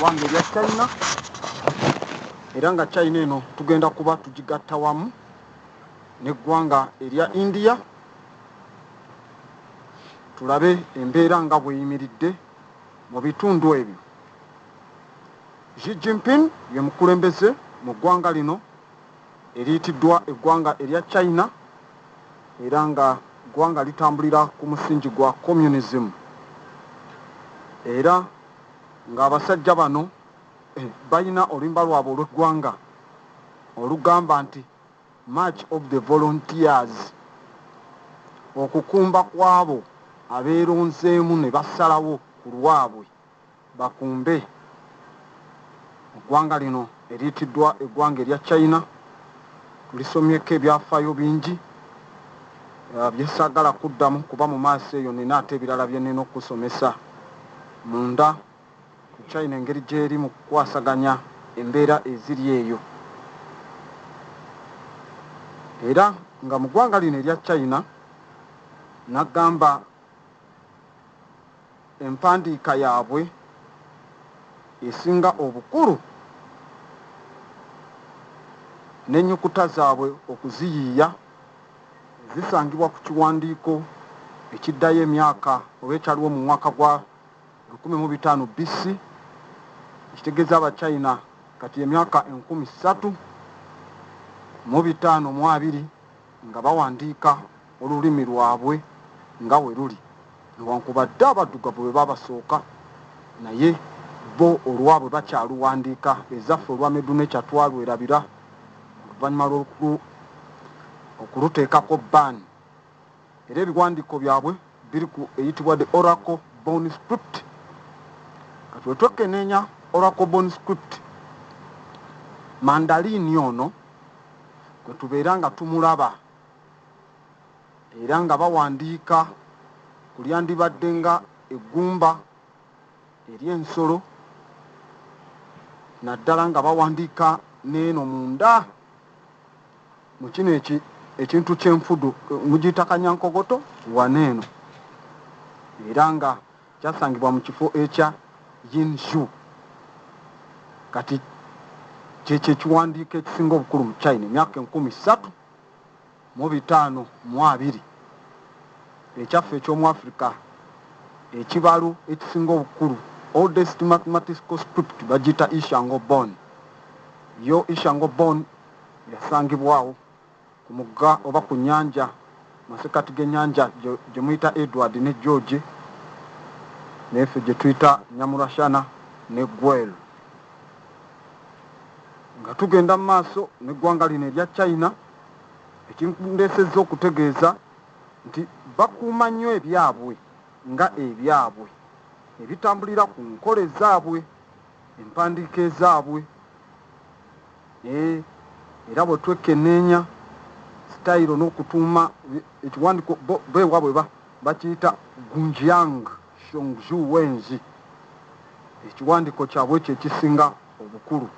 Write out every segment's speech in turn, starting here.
wange erya China era nga China eno tugenda kuba tugigatta wamu n'eggwanga erya India tulabe embeera nga bweyimiridde mu bitundu ebyo. Xi Jinping ye mukulembeze mu ggwanga lino eriyitiddwa eggwanga erya China era nga ggwanga litambulira ku musingi gwa communism era ng'abasajja bano balina oluyimba lwabwe olw'eggwanga olugamba nti March of the Volunteers, okukumba kwabo abeeronzeemu ne basalawo ku lwabwe bakumbe. Eggwanga lino eriyitiddwa eggwanga erya China tulisomyeko ebyafaayo bingi byesaagala kuddamu kuba mu maaso eyo nina ate ebirala bye nnina okusomesa munda ku China engeri gy'eri mu kukwasaganya embeera eziri eyo. Era nga mu ggwanga lino erya China nagamba empandiika yaabwe esinga obukulu n'ennyukuta zaabwe okuziyiiya zisangibwa ku kiwandiiko ekiddayo emyaka oba ekyaliwo mu mwaka gwa 1500 BC, ekitegeeza Abachina kati emyaka 3520 nga bawandiika olulimi lwabwe nga we luli, newankubadde abaddugavu bwe babasooka naye bo olwabwe bakyaluwandiika. Ezaffe olwa Medunecha twalwerabira oluvannyuma okuluteekako bbaani, era ebiwandiiko byabwe biri ku eyitibwa the Oracle Bone Script. Kati wetwekenneenya Oracle Bone Script, Mandarini ono kwe tubeera nga tumulaba era nga bawandiika ku lyandibadde nga eggumba ery'ensolo, naddala nga bawandiika n'eno munda mu kino ekintu ky'enfudu mugiyita kanyankogoto waneeno, era nga kyasangibwa mu kifo ekya Yinshu. Kati kyekyo ekiwandiiko ekisinga obukulu mu China, emyaka 3520. Ekyaffe eky'omu Africa ekibalo ekisinga obukulu, oldest mathematical script, bagiyita Ishango-Bone. Yo Ishango-Bone yasangibwawo ku mugga oba ku nnyanja, masekati g'ennyanja gye muyita Edward ne George, nefe gye tuyita Nyamurashana ne Gwel. Nga tugenda mu maaso n'eggwanga lino erya China, ekindeesezza okutegeeza nti bakuuma nnyo ebyabwe nga ebyabwe ebitambulira ku nkola ezaabwe, empandiika ezaabwe, era bwe twekenneenya sitayiro n'okutuuma ekiwandiiko beewabwe bakiyita Gunjiang Shongzhu Wenzi, ekiwandiiko kyabwe ekyo ekisinga obukulu,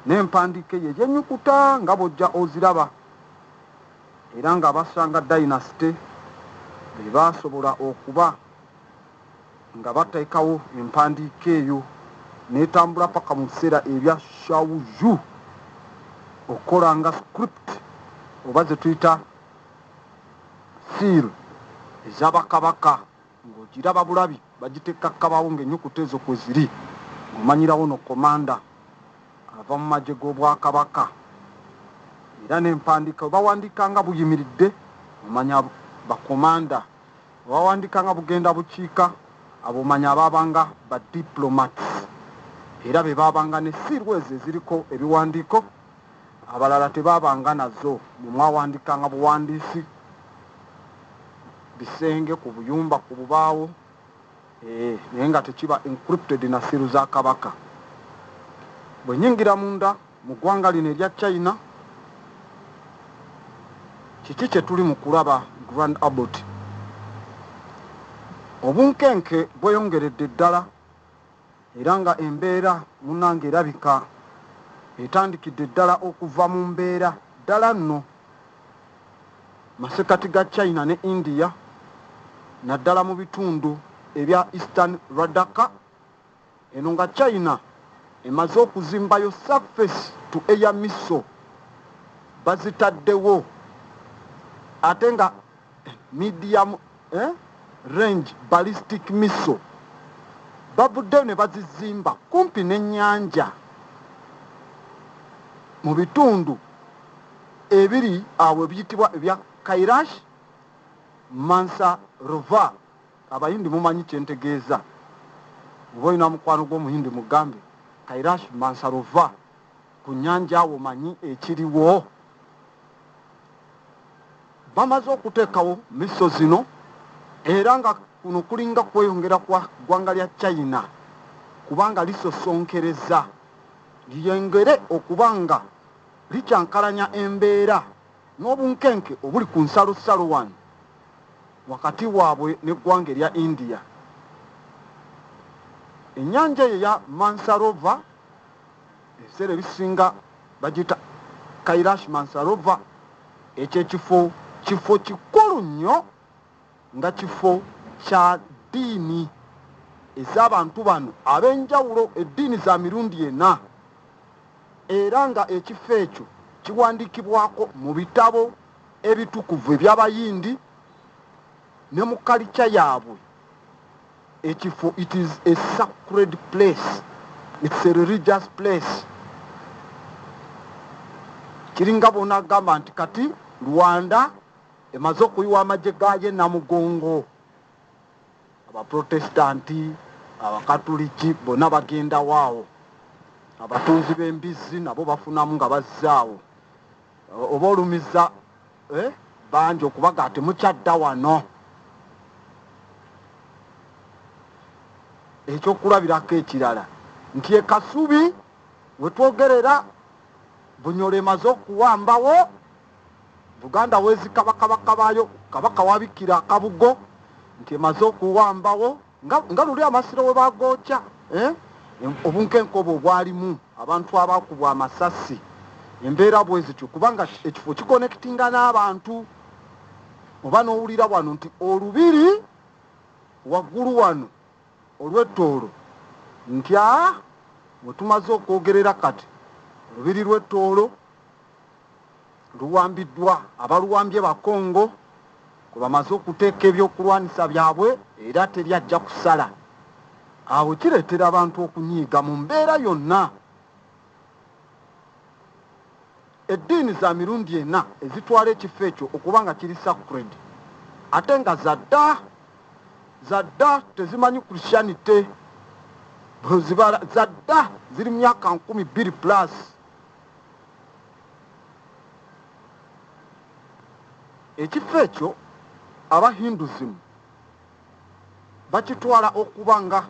n'empandiika eyo egy'ennyukuta nga bw'ojja oziraba, era nga Abasanga Dynasty be baasobola okuba nga bateekawo empandiika eyo n'etambula paka mu biseera ebya Shaoju okukola nga script oba ze tuyita seal ez'abakabaka, ng'ogiraba bulabi bagiteeka kabawo ng'ennyukuta ezo kwe ziri, omanyirawo no komanda ava mu magye g'obwakabaka. Era n'empandiika bawandiika nga buyimiridde omanya bakomanda, bawandiika nga bugenda bukiika abo omanya abaabanga ba diplomats, era be baabanga ne siirwa ezo eziriko ebiwandiiko, abalala tebaabanga nazo. Mwe mwawandiikanga buwandiisi bisenge ku buyumba ku bubaawo, naye nga tekiba encrypted na siiru za kabaka. Bwe nnyingira munda mu ggwanga lino erya China, kiki kye tuli mu kulaba Grand Abbot? Obunkenke bweyongeredde ddala era nga embeera munnange erabika etandikidde ddala okuva mu mbeera ddala nno masekati ga China ne India, naddala mu bitundu ebya Eastern Ladakh. Eno nga China emaze okuzimbayo surface to air missile bazitaddewo ate nga medium range ballistic missile bavuddeyo ne bazizimba kumpi n'ennyanja mu bitundu ebiri awo biyitibwa ebya Kailash Mansarovar. Abayindi mumanyi kyentegeeza, oba olina mukwano gw'omuyindi mugambe Kailash Mansarovar ku nnyanja awo manyi ekiriwo. Bamaze okuteekawo miso zino era nga kuno kulinga kweyongera kwa ggwanga lya China kubanga lisosonkereza liyengere okubanga likyankalanya embeera n'obunkenke obuli ku nsalosalo wano wakati waabwe n'eggwanga erya India. Ennyanja eyo ya Mansarovar ebiseera ebisinga bagiyita Kailash Mansarovar, ekyo kifo kikulu nnyo nga kifo kya ddiini ez'abantu bano ab'enjawulo, eddiini za mirundi ena, era nga ekifo ekyo kiwandiikibwako mu bitabo ebitukuvu eby'Abayindi ne mu kalica yaabwe. Ekifo, it is a sacred place, it's a religious place. Kiringa bona gamba nti kati Rwanda emaze okuyiwa amagye gaye namugongo, abaprotestanti abakatuliki bonna bagenda waawo, abatunzi b'embizzi nabo bafunamu nga bazzaawo, oba olumiza bangi okubaga ati mukyadda wano. Ekyokulabirako ekirala nti Kasubi wetwogerera Bunyoro emaze okuwambawo, Buganda wezi kabaka baayo kabaka wabikira akabugo nti emaze okuwambawo nga luli amasiro we bagooca obunkenke obwo bwalimu abantu abakubwa amasasi, embeera bwezityo kubanga ekifo kikonekitinga n'abantu. Oba n'owulira wano nti olubiri waggulu wano olw'Ettoolo nti wetumaze okwogerera kati olubiri lw'Ettoolo luwambiddwa, abaluwambye Bakongo kwe bamaze okuteeka ebyokulwanisa byabwe era teryajja kusala. Awo kireetera abantu okunyiiga mu mbeera yonna. Eddiini za mirundi ena ezitwala ekifo ekyo okuba nga kiri sacred ate nga zadda tezimanyi Christianity, zadda ziri myaka 20+ ekifo ekyo aba Hinduism bakitwala okuba nga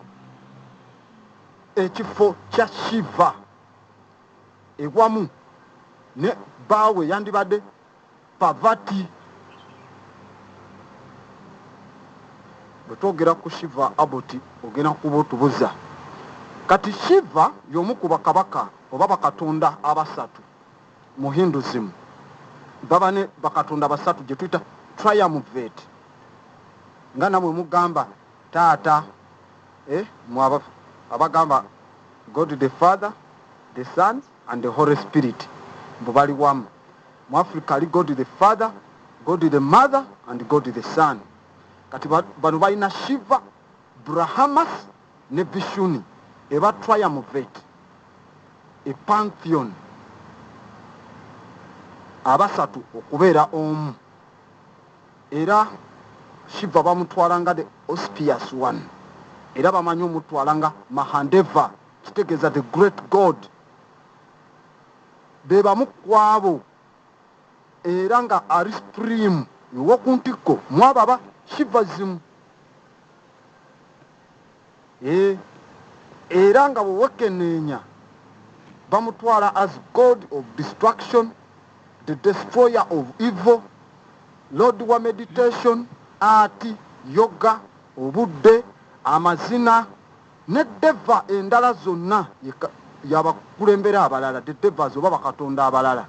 ekifo kya Shiva ewamu ne baawe yandibadde Parvati. Bwe twogera ku Shiva Aboti ogenda kuba otubuza kati Shiva y'omu ku bakabaka oba bakatonda abasatu mu Hinduism. Baba ne bakatonda basatu gye tuyita triumvirate, nga namwe mugamba taata abagamba God the Father, the Son and the Holy Spirit mbu bali wamu. Mu Africa ali God the Father, God the Mother and God the Son. Kati bano balina Shiva, Brahmas ne Vishnu eba triumvirate, a pantheon, abasatu okubeera omu. Era Shiva bamutwala nga the auspicious one, era bamanyi omutwala nga Mahadeva, kitegeeza the great God. Be bamu ku abo era nga ali supreme ew'oku ntikko mwabo aba Shivaism. Era nga bwe wekenneenya bamutwala as God of destruction, the destroyer of evil, Lord wa meditation, ati, yoga, obudde, amazina ne deva endala zonna yabakulembera abalala, the devas oba bakatonda abalala.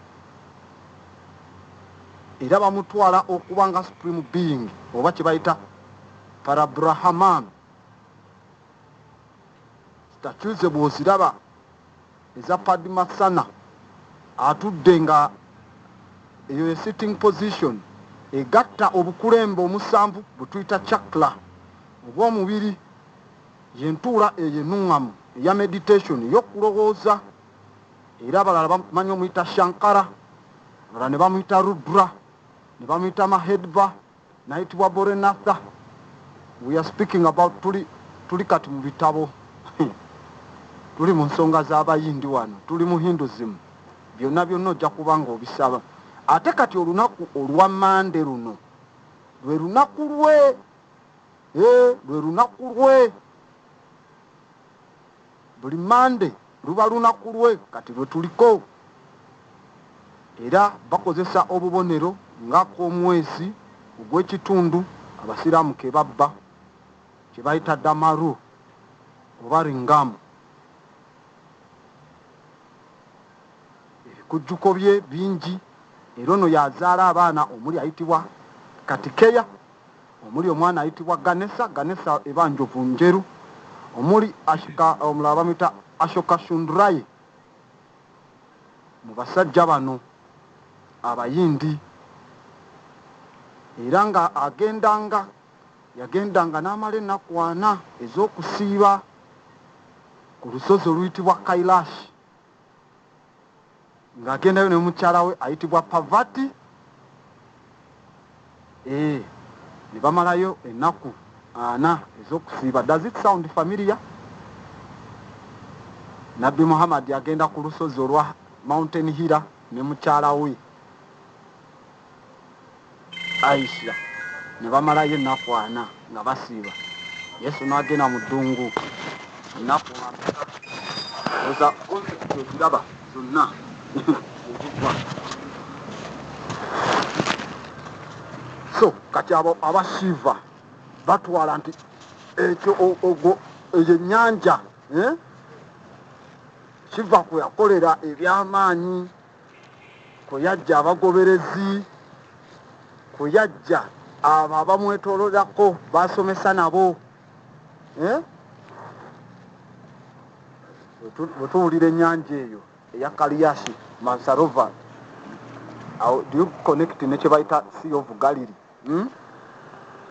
Era bamutwala okuba nga supreme being oba kye bayita Parabrahman. Statues bw'oziraba eza Padmasana atudde nga eyo ye sitting position egatta obukulembe omusanvu butuyita chakra obw'omubiri yentuula eyo ennuŋŋamu eya meditation ey'okulowooza era abalala bamanyi omuyita Shankara abalala ne bamuyita Rudra ne bamuyita Mahedva nayitibwa Borenatha. We are speaking about tuli kati mu bitabo tuli mu nsonga z'abayindi wano tuli mu Hinduism byonna byonna ojja kuba nga obisaba ate kati olunaku olwa Mande luno lwe lunaku lwe lwe lunaku lwe buli Mande luba lunaku lwe kati lwe tuliko era bakozesa obubonero ng'ak'omwezi ogw'ekitundu abasiraamu ke babba kye bayita Damaru oba Ringamu. Ebikujjuko bye bingi era ono yazaala abaana omuli ayitibwa Katikeya omuli omwana ayitibwa Ganesa eba njovu njeru omuli omulala bamuyita Ashokashundraye mu basajja bano abayindi era nga yagendanga n'amala ennaku 4 ez'okusiiba ku lusozi oluyitibwa Kailashi ng'agendayo ne mukyala we ayitibwa Parvati ne bamalayo ennaku 4 ez'okusiiba. Does it sound familiar? Nabbi Muhammad yagenda ku lusozi olwa Mountain Hira ne mukyala we Aisha ne bamalayo ennaku 4 nga basiiba. Yesu n'agenda mu ddungu ennaku 4 oza konsepti eziraba zonna ezigwa. So kati abo abasiiva batwala nti ekyo eyo ennyanja Shiva kwe yakolera ebyamaanyi kwe yajja abagoberezi kwe yajja abo abamwetoololako basomesa nabo bwe tuwulira ennyanja eyo eya Kaliyashi Mansarova do you connect ne kye bayita Sea of Galilee?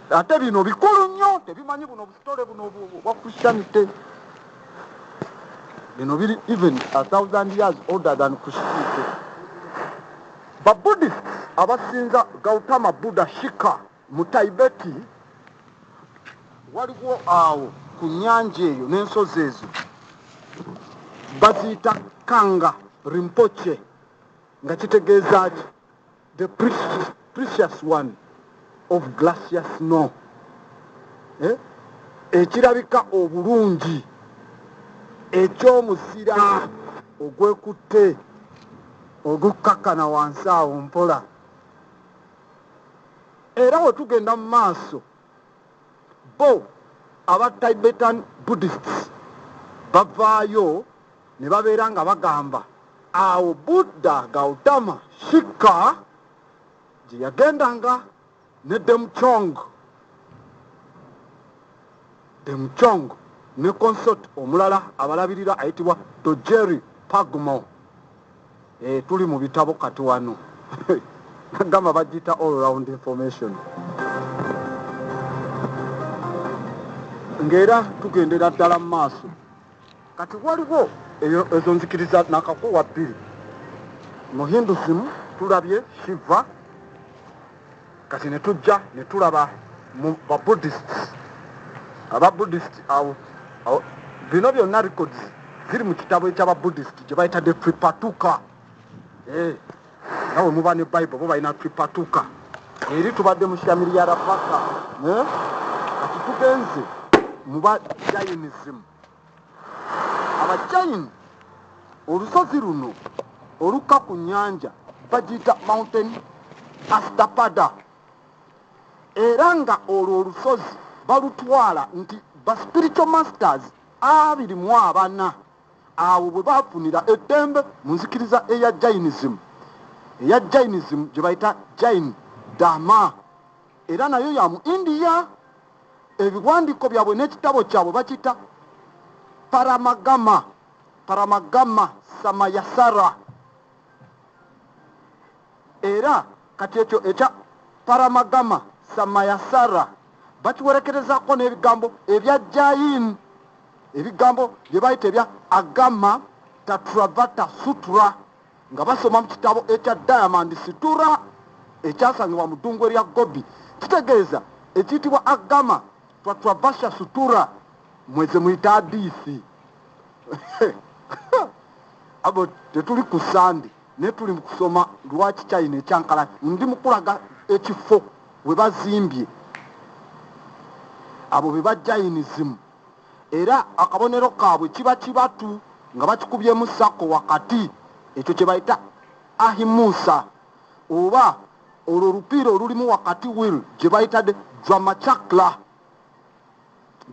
Ate bino bikulu nnyo tebimanyi buno obusitole buno bwa Christianity bino biri even 1,000 years older than Christianity. Babuddhists abasinza Gautama Buddha Shika mu Tibeti waliwo awo ku nnyanja eyo n'ensozi ezo baziyita Kanga Rinpoche nga kitegeeza ki the precious one of glacier snow ekirabika obulungi eky'omuzira ogwekutte ogukkakana wansi awo mpola. Era we tugenda mu maaso bo aba Tibetan Buddhists bavaayo ne babeera nga bagamba awo Buddha Gautama Shika gye yagendanga ne Demchong ne consort omulala abalabirira ayitibwa Dojeri Pagmo. Tuli mu bitabo kati wano nagamba bagiyita all round information. Ng'era tugendera ddala mu maaso kati waliwo ezo nzikiriza n'akakuwa 2 mu Hinduism tulabye Shiva kati ne tujja ne tulaba mu Buddhists awo bino byonna records ziri mu kitabo eky'Ababuddhist gye bayita the Tripitaka. Nawe muba ne Bible bo balina Tripitaka eri tubadde mu Shamiliyarapaka kati tugenze muba Jainism. Abajaini olusozi luno olukka ku nnyanja bagiyita Mountain Ashtapada era nga olwo olusozi balutwala nti ba spiritual masters 24 awo bwe bafunira eddembe mu nzikiriza eya Jainism gye bayita Jain Dharma era nayo ya mu India. Ebiwandiiko byabwe n'ekitabo kyabwe bakita Paramagama paramagama samayasara. Era kati ekyo ekya paramagama samayasara bakiwerekerezako n'ebigambo ebya jayin, ebigambo bye bayita ebya agama tatravata sutura, nga basoma mu kitabo ekya Diamond Sutura ekyasangibwa mu ddungu erya Gobi. Kitegeeza ekiyitibwa agama tatravasha sutura mweze muyita hadiisi. Abo tetuli ku Sande ne tuli mu kusoma lwaki China ekyankala. Ndi mu kulaga ekifo we bazimbye abo be ba Jainism, era akabonero kaabwe kiba kibatu nga bakikubyemu sako wakati, ekyo kye bayita ahimusa, oba olwo olupiira olulimu wakati will gye bayita de dramachakra.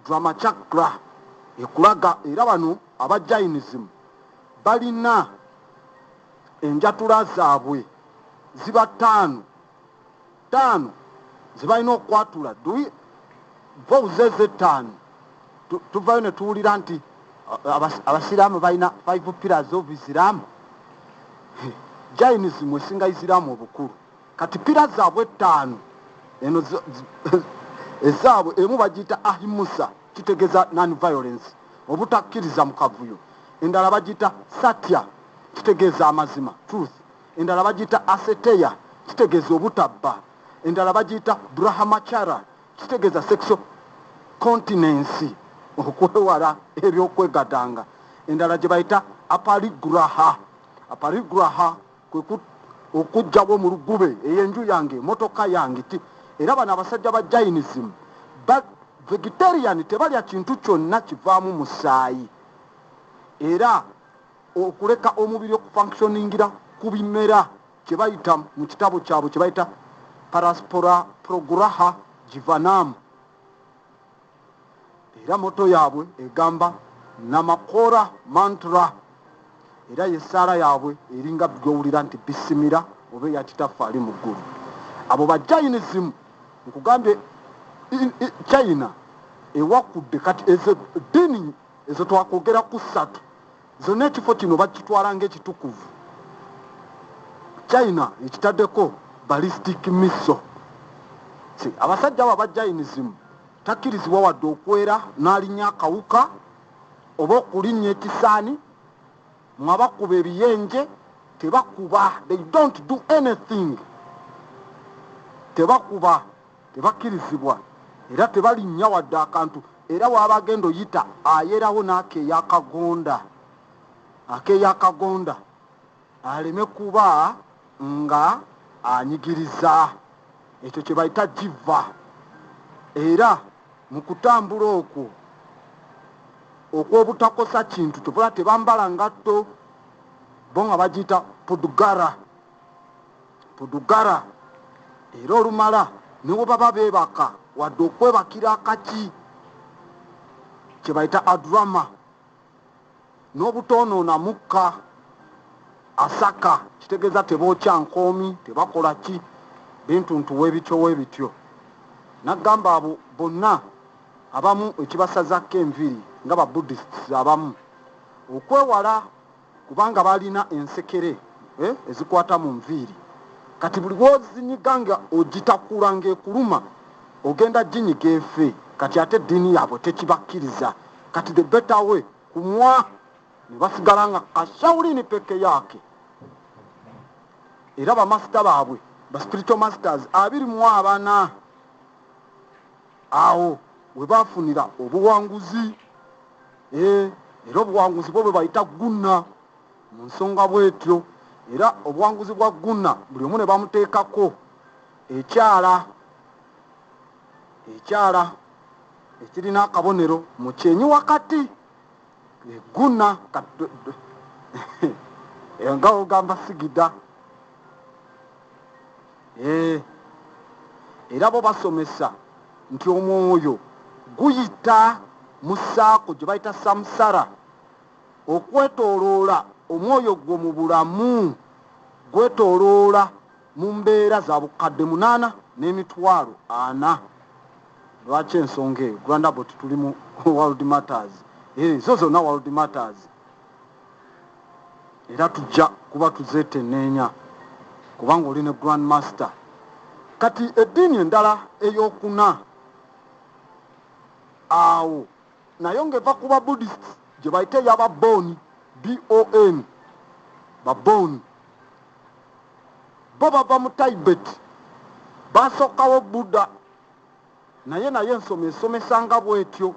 Dramachakra ekulaga era bano aba Jainism balina enjatula zaabwe ziba ttaano ze balina okwatula. Bowuzeze ttaano tuvayo ne tuwulira nti abasiraamu balina 5 pillars of Islam. Jainism esinga Islam obukulu, kati pillars zaabwe ttaano eno ezaabwe emu bagiyita ahimusa, kitegeeza non-violence, obutakkiriza mu kavuyo. Endala bagiyita satya, kitegeeza amazima, truth. Endala bagiyita aseteya, kitegeeza obutabba. Endala bagiyita brahmachara, kitegeeza sexual continency, okwewala ebyokwegatanga. Endala gye bayita aparigraha, aparigraha kwe okujjawo mu lugube ey'enju yange motoka yange ti. Era bano abasajja ba Jainism vegetarian, tebalya kintu kyonna kivaamu musaayi, era okuleka omubiri okufunctioningira ku bimera kye bayita mu kitabo kyabwe kye bayita paraspora prograha jivanam. Era moto yaabwe egamba namakora mantra, era yesaala yaabwe eringa gyowulira nti bisimira oba eyakitaffe ali mu ggulu. Abo ba Jainism nkugambye China ewakudde kati ezo dini ezo twakwogera ku 3 zonna ekifo kino bakitwala ng'ekitukuvu. China ekitaddeko ballistic missile. Abasajja abo aba Jainism takkirizibwa wadde okwera n'alinnya akawuka oba okulinnya ekisaani, mwabakuba ebiyenje tebakuba, they don't do anything. Tebakuba, tebakkirizibwa, era tebalinnya wadde akantu. Era wabagenda oyita ayerawo n'akeeyakagonda, akeeyakagonda aleme kuba nga anyigiriza, ekyo kye bayita jiva. Era mu kutambula okwo okw'obutakosa kintu tebula tebambala ngatto, bo nga bagiyita pudugara, pudugara. Era olumala ne bwe baba beebaka wadde okwebakira akaki kye bayita adrama, n'obutoonoona mukka asaka, kitegeeza tebookya nkoomi, tebakola ki bintuntu weebityo. Nagamba abo bonna abamu ekibasazako enviri nga ba Buddhists abamu okwewala, kubanga balina ensekere ezikwata mu nviiri. Kati buli lwozinyiga nga ogitakula ng'ekuluma ogenda ginyiga efe. Kati ate eddiini yaabwe tekibakkiriza. Kati the better way kumwa ne basigala nga kashawulini peke yake. Era bamasita baabwe ba spiritual masters 24 awo we bafunira obuwanguzi. Era obuwanguzi bwo bwe bayita gunna mu nsonga bwetyo. Era obuwanguzi bwa gunna buli omu ne bamuteekako ekyala ekirina akabonero mu kyenyi wakati. Gunna nga ogamba sigida. Era bo basomesa nti omwoyo guyita mu ssaako gye bayita samsara, okwetooloola omwoyo gwo mu bulamu gwetooloola mu mbeera za bukadde 8 n'emitwalo 40. Lwaki ensonga eyo? Grandabot tuli mu World Matters. Zo zonna World Matters. era tujja kuba tuzeetenneenya kubanga oli ne grand master. Kati eddiini endala ey'okuna awo nayo ng'eva ku Buddhist gye bayita ey'Ababoni BON Baboni bo bava mu Tibet basookawo Buddha naye ensoma esomesanga bw'etyo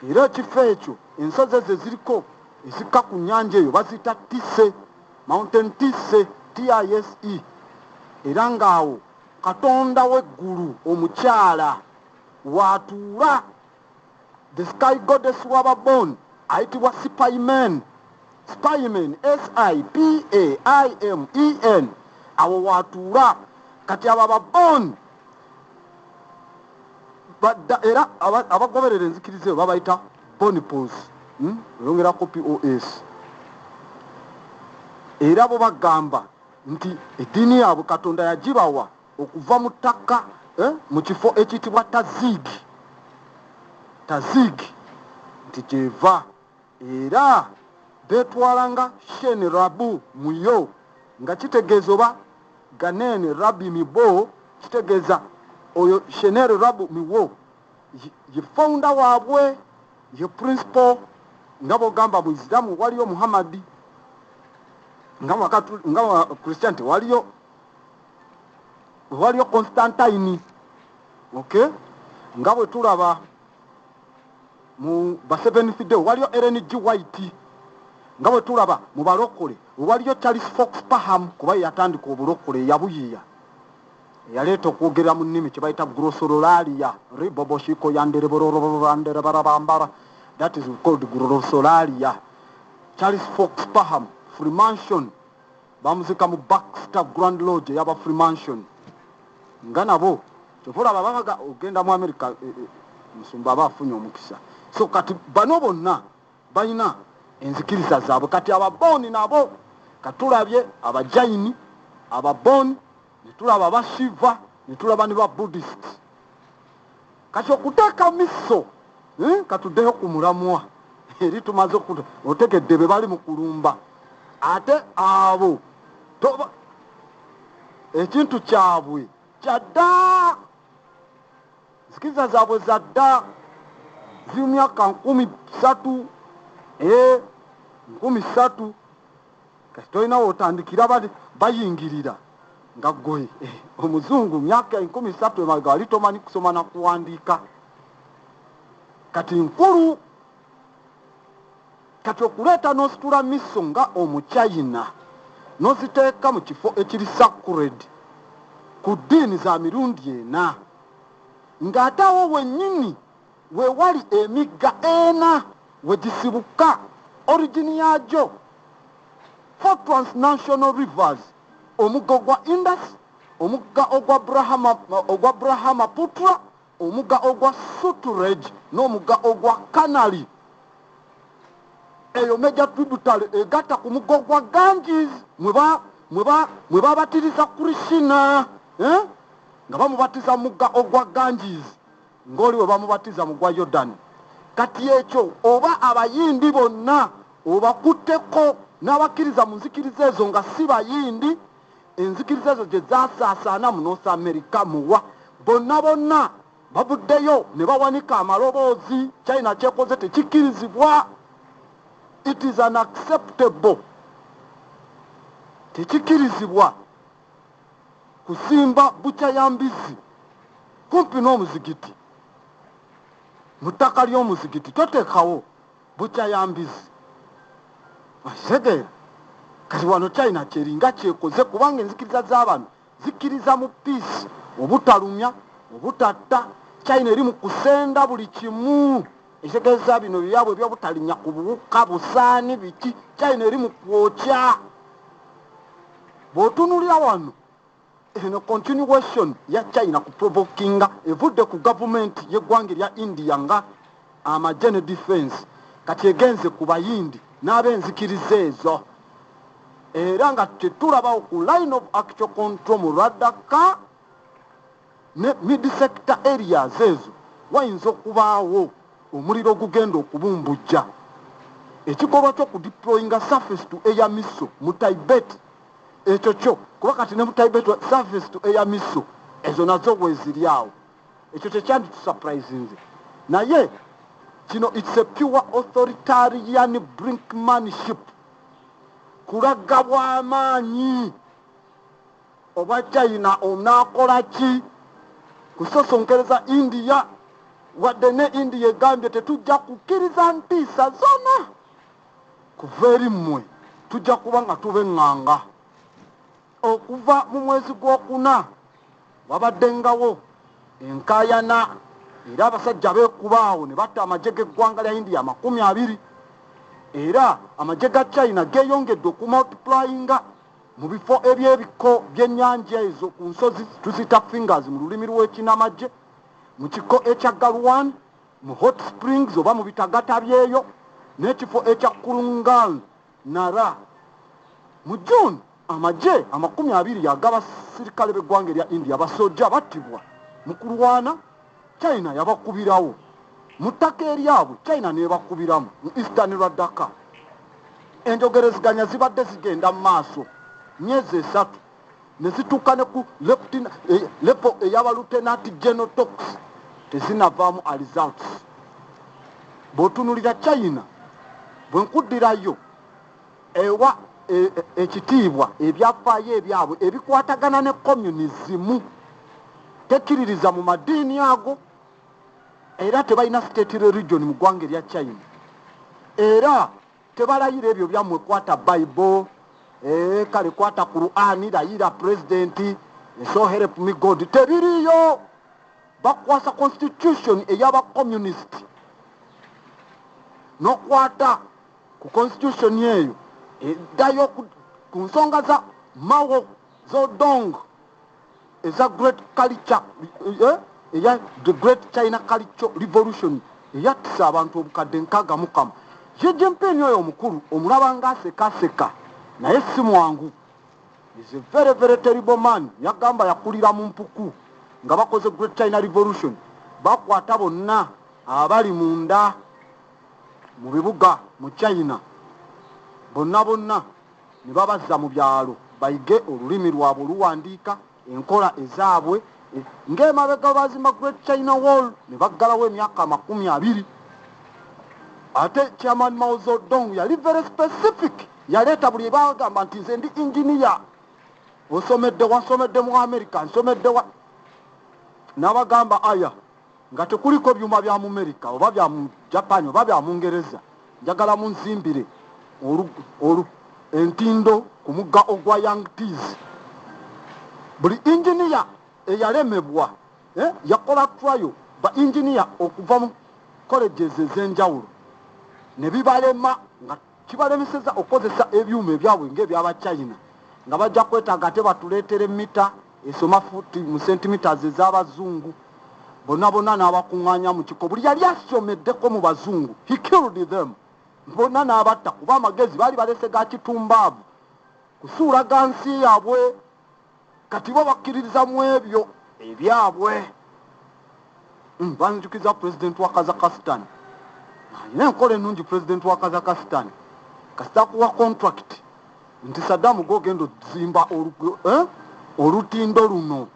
era ekifo ekyo ensozi ezo eziriko ezikka ku nnyanja eyo baziyita Tise Mountain Tise TISE era ng'awo Katonda w'eggulu omukyala w'atuula the sky goddess w'Ababoni ayitibwa Spaimen SIPAIMEN awo w'atuula kati abo Ababoni era abagoberera enzikiriza eyo babayita Bonipos oyongerako POS era bo bagamba nti eddiini yaabwe Katonda yagibawa okuva mu ttaka mu kifo ekiyitibwa Tazigi nti gyeva era beetwalanga Shen Rabu muyo nga kitegeeza oba Ganen Rabi Mibo kitegeeza oyo Shenere Rabu Miwo ye founder waabwe ye principal nga bogamba mu Islamu waliyo Muhammadi nga Christian waliyo Constantine okay nga bwe tulaba mu ba 7th day waliyo Ellen G. White nga bwe tulaba mu balokole waliyo Charles Fox Parham kuba yatandika obulokole yabuyiya yaleeta okwogera mu nnimi kye bayita grossolalia riboboshiko yandereborororanderabarabambara that is called grossolalia. Charles Fox Parham Freemason bamuzika mu Baxter Grand Lodge yaba Freemason nga nabo kyofulaba babaga ogenda mu America musumba abafunye omukisa so kati bano bonna balina enzikiriza zaabwe kati Ababoni nabo katulabye Abajaini Ababoni netulaba Abashiva netulaba ne ba Buddhist kati okuteeka miso katuddeyo ku mulamwa eri tumaze otegedde be bali mu kulumba ate abo toba ekintu kyabwe kyadda zikiriza zaabwe zadda z'emyaka 13 13 kati tolina wotandikira bayingirira nga gwe omuzungu myaka 13 emabega wali tomanyi kusoma na kuwandiika kati nkulu kati okuleeta n'ositula miso nga Omuchina n'oziteeka mu kifo ekiri sacred ku ddiini za mirundi ena ng'ate awo wennyini we wali emigga ena we gisibuka origini yaagyo 4 transnational rivers omugga ogwa Indus omugga ogwa Brahmaputra omugga ogwa Sutlej n'omugga ogwa Kanali eyo major tributary egatta ku mugga ogwa Ganges mwe babatiriza Krishna nga bamubatiza mugga ogwa Ganges ng'oli we bamubatiza mu gwa Yordan kati ekyo oba abayindi bonna obakutteko n'abakkiriza mu nzikiriza ezo nga si bayindi enzikiriza ezo gye zasaasaana mu North America muwa bonna babuddeyo ne bawanika amaloboozi China kyekoze tekikkirizibwa it is unacceptable tekikkirizibwa kusimba bukya ya mbizi kumpi n'omuzigiti mu ttaka ly'omuzigiti toteekawo bukya ya mbizi asegeera kati wano China kyeringa kyekoze kubanga enzikiriza z'abantu zikkiriza mu peace obutalumya obutatta China eri mu kusenda buli kimu ekitegeeza bino byabwe by'obutalinya ku buwuka busaani biki China eri mu kwokya bw'otunulira wano eno continuation ya China ku provokinga evudde ku gavumenti y'eggwanga erya India nga amagye defense kati egenze ku bayindi n'ab'enzikiriza ezo era nga tetulabawo ku line of actual control mu Ladakh ne mid sector areas ezo wayinza okubaawo omuliro ogugenda okubumbujja ekikolwa ky'okudeployinga surface to air missile mu Tibet ekyo kyo kuba kati ne mu Tibet surface to air missile ezo nazo bweziri awo ekyo tekyandi tusurprisinze naye kino it's a pure authoritarian brinkmanship kulaga bw'amaanyi oba China onaakola ki kusosonkereza India wadde ne India egambye tetujja kukkiriza ntiisa zonna kuva eri mmwe tujja kuba nga tubeŋŋanga okuva mu mwezi gw'okuna wabaddengawo enkaayana era abasajja beekubaawo ne batta amagye g'eggwanga lya India 20 era amagye ga China geeyongedde okumultiplyinga mu bifo ebyebiko by'ennyanja ezo ku nsozi tuzita fingers mu lulimi lw'ekinamagye mu kiko ekya Galwan mu hot springs oba mu bitagata byeyo n'ekifo ekya Kurungal Nara mu June amagye 20 yagaba sirikale b'eggwanga erya India basojja battibwa mu kulwana China yabakubirawo mu ttaka eryabwe China n'ebakubiramu mu Eastern Ladakh enjogereziganya zibadde zigenda mu maaso myezi 3 ne zituuka ne ku lepo ey'aba Lieutenant General Talks tezinavaamu results bw'otunulira China bwe nkuddirayo ewa ekitiibwa ebyafaayo ebyabwe ebikwatagana ne communism tekkiririza mu madiini ago era tebalina state religion mu ggwanga erya China era tebalayira ebyo byammwe kwata Bible kale kwata Qur'ani layira president so help me God tebiriyo bakwasa constitution ey'aba communist nokwata ku constitution eyo eddayo ku nsonga za Mao Zedong eza great culture eya the great China culture revolution eyatisa abantu obukadde 60 Xi Jinping oyo omukulu omulaba ng'asekaseka naye si mwangu is a very very terrible man yagamba yakulira mu mpuku nga bakoze great China revolution bakwata bonna abali munda mu bibuga mu China bonna ne babazza mu byalo bayige olulimi lwabwe luwandiika enkola ezaabwe ng'emabega bazimba great China wall ne baggalawo emyaka 20 ate chairman Mao Zedong yali very specific yaleeta buli bagamba nti nze ndi engineer wasomedde mu America nsomedde wa n'abagamba aya nga tekuliko byuma bya mu America oba bya mu Japan oba bya mu Ngereza njagala munzimbire entindo ku mugga ogwa Yangtze buli engineer eyalemebwa yakola trial ba engineer okuva mu colleges ez'enjawulo ne bibalema nga kibalemeseza okozesa ebyuma ebyabwe ng'ebyaba China nga bajja kwetaaga ate batuleetere mita esoma futi mu centimeters ez'abazungu bonna n'abakuŋŋaanya mu kiko buli yali asomeddeko mu bazungu he killed them bonna n'abatta kuba amagezi baali balese ga kitumbaavu kusuulaga nsi yaabwe kati bo bakkiririza mu ebyo ebyabwe banjukiza president wa Kazakhstan ayina enkola ennungi president wa Kazakhstan kasita kuwa contract nti Saddam gogenda ozimba olutindo luno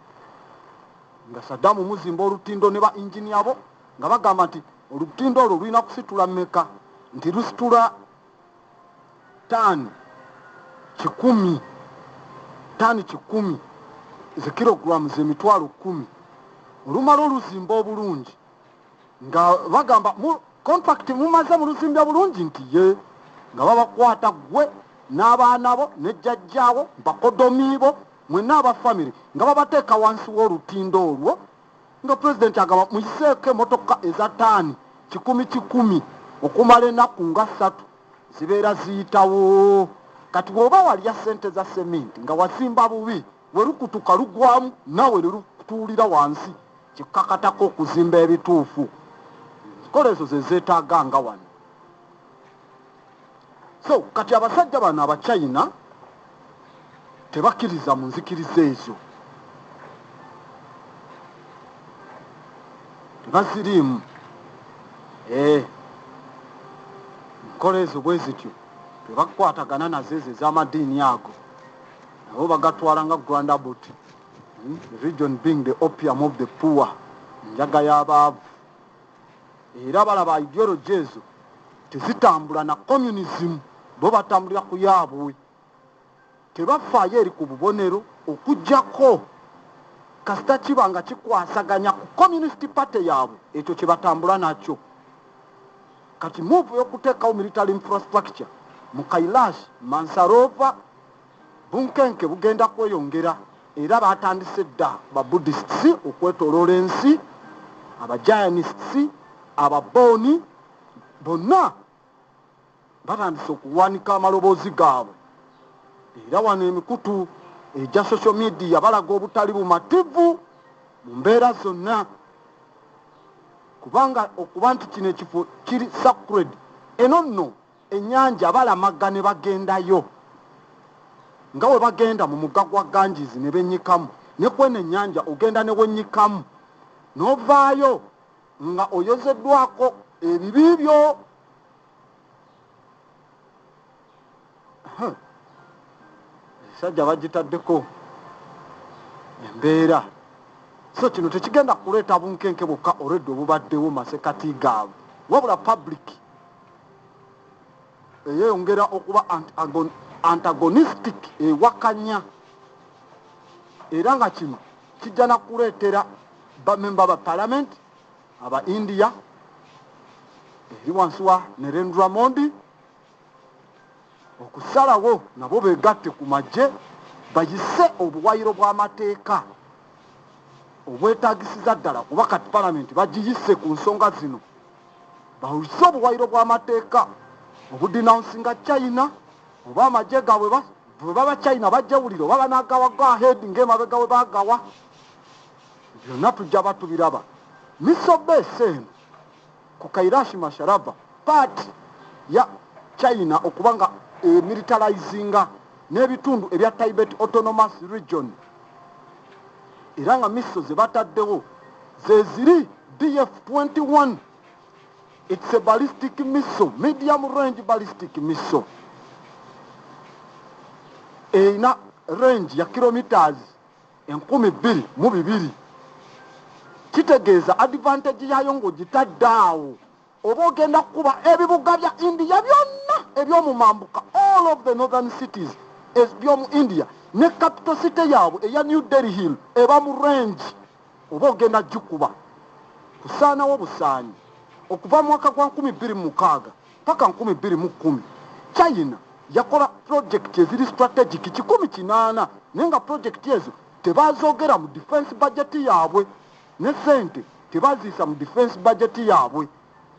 nga Saddam muzimba olutindo ne ba engineer bo nga bagamba nti olutindo olwo lulina kusitula mmeka nti lusitula tani 10 kilograms emitwalo 10 olumala oluzimba obulungi nga bagamba contract mumaze mu luzimbya bulungi nti ye nga babakwata gwe n'abaana bo ne jjajjaawo bakodomiibo mwenna abafamily nga babateeka wansi w'olutindo olwo nga president agamba muyiseeko emotoka eza taani 10 okumala ennaku nga 3 zibeera ziyitawo kati bw'oba walya ssente za sementi nga wazimba bubi we lukutuka lugwamu nawe ne lutuulira wansi kikakatako okuzimba ebituufu kola ezo ze zeetaaga nga wano so kati abasajja bano aba China tebakkiriza mu nzikiriza ezo tebaziriimu enkola ezo bwe zityo tebakwatagana nazo ezo ez'amadiini ago nabo bagatwala nga grandabot, religion being the opium of the poor, njaga y'abaavu. Era balaba ideology ezo tezitambula na communism, bo batambulira ku yaabwe. Tebafaayo eri ku bubonero okujjako kasita kiba nga kikwasaganya ku communist party yaabwe, ekyo kye batambula nakyo. Kati move y'okuteekawo military infrastructure mu Kailash, Mansarova, bunkenke bugenda kweyongera. Era batandise dda Babuddhists okwetoloola ensi, Abajainists, Ababoni, bonna batandise okuwanika amaloboozi gaabwe. Era wano emikutu egya social media balaga obutali bumativu mu mbeera zonna, kubanga okuba nti kino ekifo kiri sacred. Eno nno ennyanja balamaga ne bagendayo, nga bwe bagenda mu mugga gwa Ganges ne bennyikamu, ne kweno ennyanja ogenda ne wennyikamu n'ovaayo nga oyozeddwako ebibi byo. Sajja bagitaddeko embeera. So kino tekigenda kuleeta bunkenke bwokka olwedde obubaddewo masekati gaabwe, wabula public eyeyongera okuba antagonistic, ewakanya. Era nga kino kijja na kuleetera bamemba ba parliament aba India eri wansi wa Narendra Modi okusalawo nabo beegatte ku magye bayise obuwayiro bw'amateeka obwetaagisiza ddala, kuba kati parliament bagiyise ku nsonga zino. Bawise obuwayiro bw'amateeka obudinansinga China, oba amagye gaabwe bwe baba China bajjawulira oba banaagawa go ahead ng'emabega we baagawa. Byonna tujja batubiraba. Miso base eno ku Kailash Masharaba part ya China okuba nga militarizinga n'ebitundu ebya Tibet Autonomous Region. Era nga miso ze bataddewo ze ziri DF-21. It's a ballistic missile, medium range ballistic missile. Eina range ya kilometers 12,200. Kitegeeza advantage yayo ng'ogitadde awo oba ogenda kuba ebibuga bya India byonna eby'omu mambuka, all of the northern cities eby'omu India, ne capital city yaabwe eya New Delhi Hill eba mu range, oba ogenda gikuba. Kusaanawo busaanyi okuva mu mwaka gwa 2006 paka 2010 China yakola project eziri strategic 18, naye nga project ezo tebazoogera mu defense budget yaabwe, ne sente tebaziisa mu defense budget yaabwe,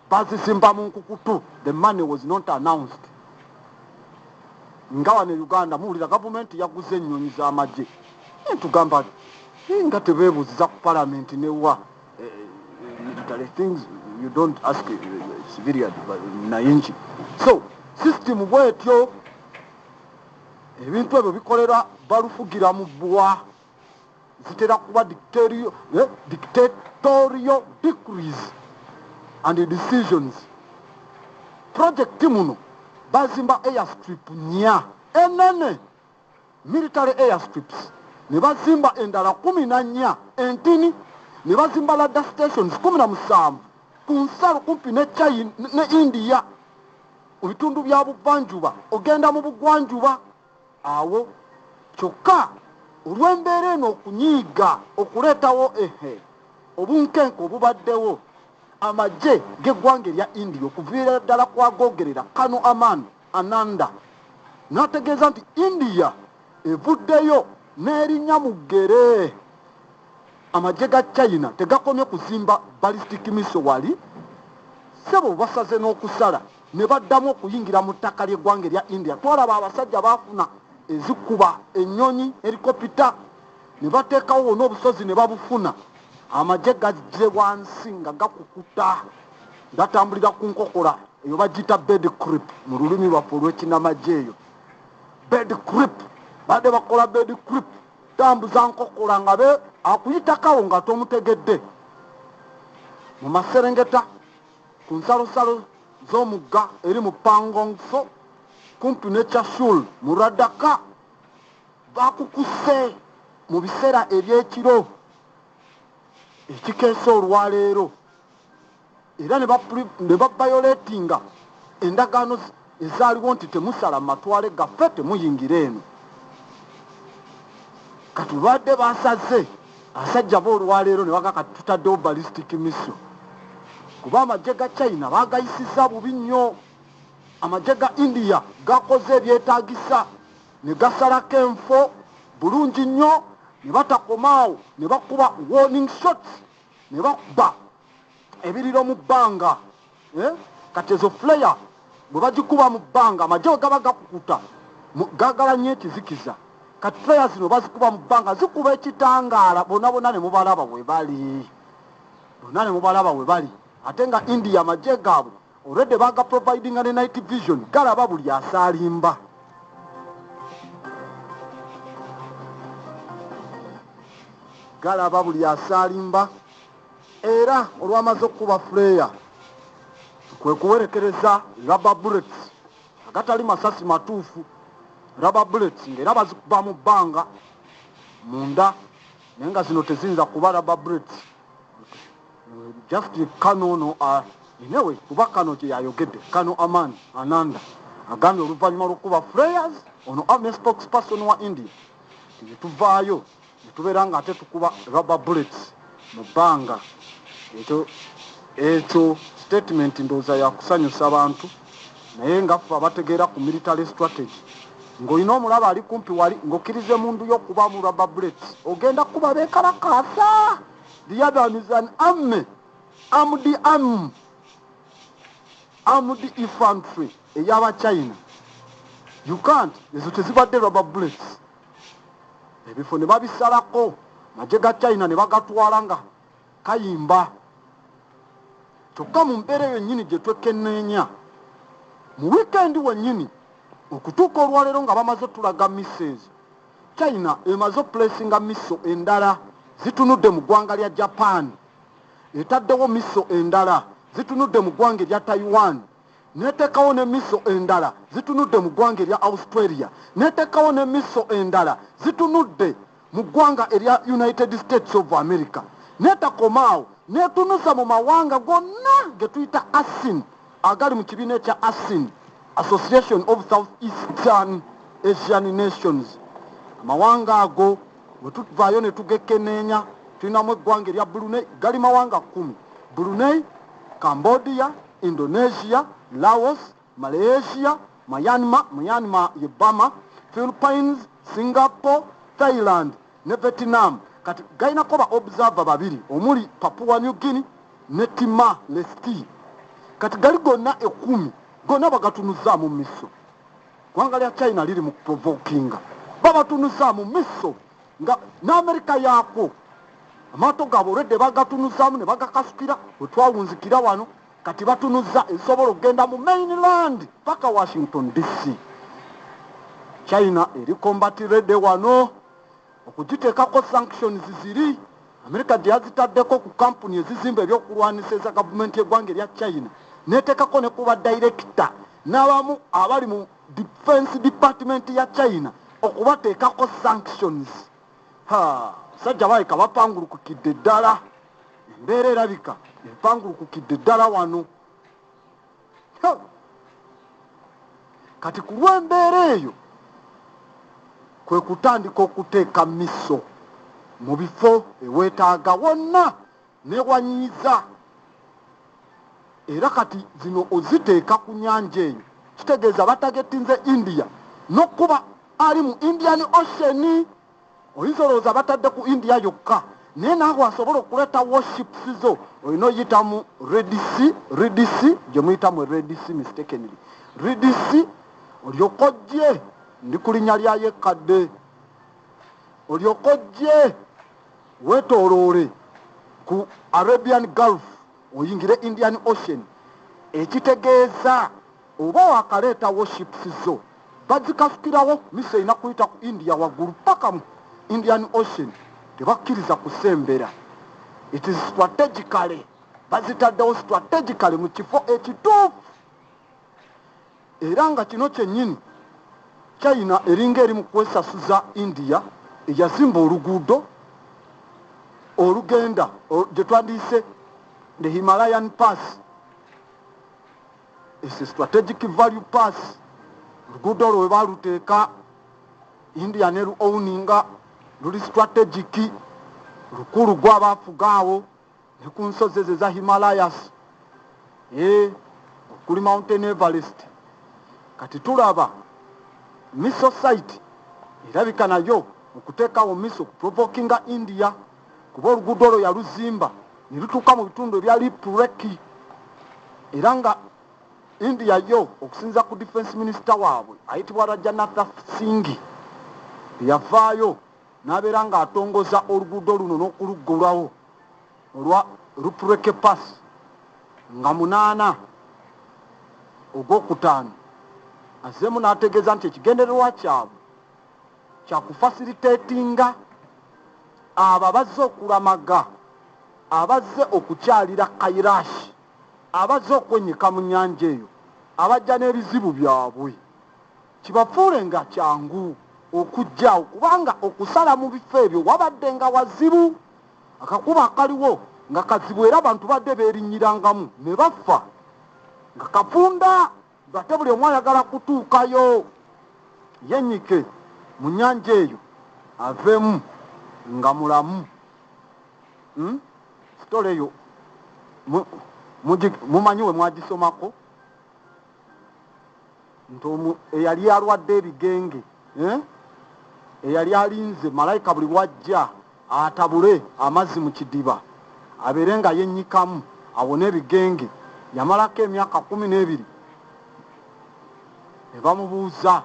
bazisimba mu nkukutu. The money was not announced. Nga wano Uganda muwulira gavumenti yaguze ennyonyi z'amagye, tugamba nga tebeebuuziza ku parliament newa military things you don't ask civilian nayingi. So system bwetyo ebintu ebyo bikolera balufugira mu bbwa, zitera kuba dictatorial decrees and decisions. Project muno bazimba airstrip nya enene, military airstrips, ne bazimba endala 14 entini, ne bazimba radar stations 17 ku nsalo kumpi ne China ne India, mu bitundu bya buvanjuba ogenda mu bugwanjuba awo. Kyokka olw'embeera eno okunyiiga okuleetawo obunkenke obubaddewo, amagye g'eggwanga erya India okuviira ddala kwagoogerera Kano Aman Ananda n'ategeeza nti India evuddeyo n'erinnya mu ggere. Amagye ga China tegakomye kuzimba ballistic missile wali, sebo basaze n'okusala ne baddamu okuyingira mu ttaka ly'eggwanga erya India. Twalaba abasajja baafuna ezikuba ennyonyi helikopita, ne bateekawo n'obusozi ne babufuna. Amagye gajje wansi nga gakukuta, gatambulira ku nkokola eyo bagiyita bed creep mu lulimi lwaffe olw'ekinnamagye eyo. Bed creep, badde bakola bed creep, tambuza nkokola nga be akuyitakawo nga tomutegedde. Mu Maserengeta ku nsalosalo z'omugga eri mu Pangongso kumpi ne Chashul mu Ladakh bakukuse mu biseera eby'ekiro ekikeesa olwaleero era ne babayoletinga endagaano ezaaliwo nti temusala matwale gaffe temuyingira eno. Kati lwadde basaze asajja b'olwaleero ne baga kati tutaddewo ballistic missile kuba amagye ga China baagayisizza bubi nnyo. Amagye ga India gakoze ebyetaagisa ne gasalako enfo bulungi nnyo ne batakomaawo ne bakuba warning shots ne bakuba ebiriro mu bbanga. Kati ezo flare bwe bagikuba mu bbanga amagye we gaba gakukuta gaagala nnyo ekizikiza. Kati flare zino bazikuba mu bbanga zikuba ekitangaala bonna ne mubalaba we bali. Bonna ne mubalaba we bali. Ate nga India amagye gaabwe already baga providinga ne night vision galaba buli asaalimba. Galaba buli asaalimba era olwamaze okuba flare kwe kuwerekereza rubber bullets agatali masasi matuufu. Rubber bullets ng'era bazikuba mu bbanga munda naye nga zino teziyinza kuba rubber bullets just Kano no anyway kuba Kano gye yayogedde Kano Aman Ananda agambye oluvannyuma lw'okuba flares ono army spokesperson wa India tuvaayo ne tubeera nga ate tukuba rubber bullets mu bbanga. Ekyo statement ndowooza yakusanyusa abantu naye nga ffe abategeera ku military strategy ng'olina omulaba ali kumpi wali ng'okkirize mundu y'okuba mu rubber bullets ogenda kuba beekalakaasa. The other is an army armed infantry ey'aba China. You can't. Ezo tezibadde rubber bullets. Ebifo ne babisalako magye ga China ne bagatwala nga kayimba. Kyokka mu mbeera yennyini gye twekenneenya mu weekend wennyini okutuuka olwaleero nga bamaze tulaga missiles China emaze opulesinga misso endala zitunudde mu ggwanga lya Japan, etaddewo misso endala zitunudde mu ggwanga erya Taiwan, neteekawo ne misso endala zitunudde mu ggwanga erya Australia, neteekawo ne misso endala zitunudde mu ggwanga erya United States of America, netakomaawo netunusa mu mawanga gonna ge tuyita ASEAN agali mu kibiina ekya ASEAN, Association of Southeastern Asian Nations. Amawanga ago bwe tuvaayo ne tugekenneenya tulinamu eggwanga erya Brunei gali mawanga 10: Brunei, Cambodia, Indonesia, Laos, Malaysia, Myanmar ye Burma, Philippines, Singapore, Thailand ne Vietnam. Kati galinako ba observer babiri omuli Papua New Guinea ne Timor Leste. Kati gali gonna 10 gonna bagatunuza mu misso. Gwanga lya China liri mu provokinga babatunuza mu misso nga n'Amerika yaako amaato gaabo olwedde bagatunuzamu ne bagakasukira bwe twawunzikira wano kati batunuza esobola okugenda mu mainland paka Washington DC. China eri combatirede wano okugiteekako sanctions ziri Amerika gye yazitaddeko ku kampuni ezizimba ebyokulwanisa eza gavumenti y'eggwanga erya China, neteekako ne kuba director n'abamu abali mu defense department ya China okubateekako sanctions. Sajja baleka bapangulukukidde ddala, embeera erabika epangulukukidde ddala wano. Kati ku lw'embeera eyo kwe kutandika okuteeka misso mu bifo eweetaaga wonna newanyiiza. Era kati zino oziteeka ku nnyanja eyo kitegeeza batagetinze India n'okuba ali mu Indian Ocean. Oyinza olowooza batadde ku India yokka naye naawe asobola okuleeta warships zo olina oyita mu Red Sea gye muyita mu Red Sea mistakenly Red Sea olyoka ojje ndi ku linnya lya yekkadde olyoka ojje weetooloole ku Arabian Gulf oyingire Indian Ocean, ekitegeeza oba wakaleeta warships zo bazikasukirawo misso erina kuyita ku India waggulu paka mu Indian Ocean, tebakkiriza kusembera. It is strategically bazitaddewo strategically mu kifo ekituufu era nga kino kyennyini China eringa eri mu kwesasuza India eyazimba oluguudo olugenda gye twandiyise the Himalayan Pass. It's a strategic value pass. Oluguudo olwo we baaluteeka India ne owninga luli strategic lukulu gw'abaafuga awo ne ku nsozi ezo eza Himalayas okuli Mountain Everest. Kati tulaba missile site erabika nayo okuteekawo missile provokinga India kuba oluguudo olwo yaluzimba ne lutuuka mu bitundu ebya Lipureki era nga India yo okusinza ku defense minister waabwe ayitibwa Rajanath Singh yavaayo n'abeera ng'atongoza oluguudo luno n'okuluggulawo olwa Lipureki Pass nga 8 Ogwokutaano azzeemu n'ategeeza nti ekigendererwa kyabwe kyakufasiriteetinga abo abazze okulamaga abazze okukyalira Kailash abazze okwennyika mu nnyanja eyo abajja n'ebizibu byabwe kibafuule nga kyangu okujjaawo kubanga okusala mu bifo ebyo wabadde nga wazibu akakuba akaliwo nga kazibu era abantu badde beerinnyirangamu ne bafa nga kafunda ng'ate buli omu ayagala kutuukayo yennyike mu nnyanja eyo aveemu nga mulamu. Sitole eyo mumanyi we mwagisomako nti eyali alwadde ebigenge eyali alinze malayika buli wajja atabule amazzi mu kidiba abeere nga yennyikamu awone ebigenge yamalako emyaka 12 ne bamubuuza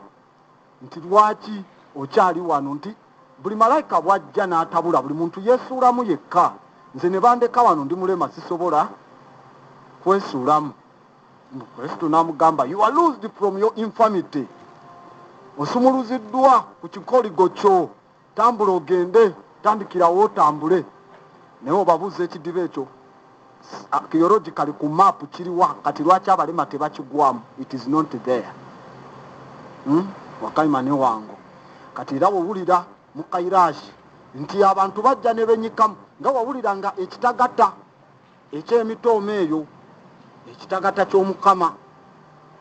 nti lwaki okyali wano nti buli malayika bwajja n'atabula buli muntu yeesuulamu yekka nze ne bandeka wano ndi mulema sisobola kwesuulamu. Kristo n'amugamba you are loosed from your infirmity osumuluziddwa ku kikoligo kyo tambula ogende tandikirawo otambule naye obabuuza ekidiba ekyo archaeologically ku maapu kiriwa kati lwaki abalema tebakigwamu it is not there. Wakayima ne wango kati era wawulira mu Kailash nti abantu bajja ne benyikamu nga wawulira nga ekitagata eky'emitooma eyo ekitagata ky'Omukama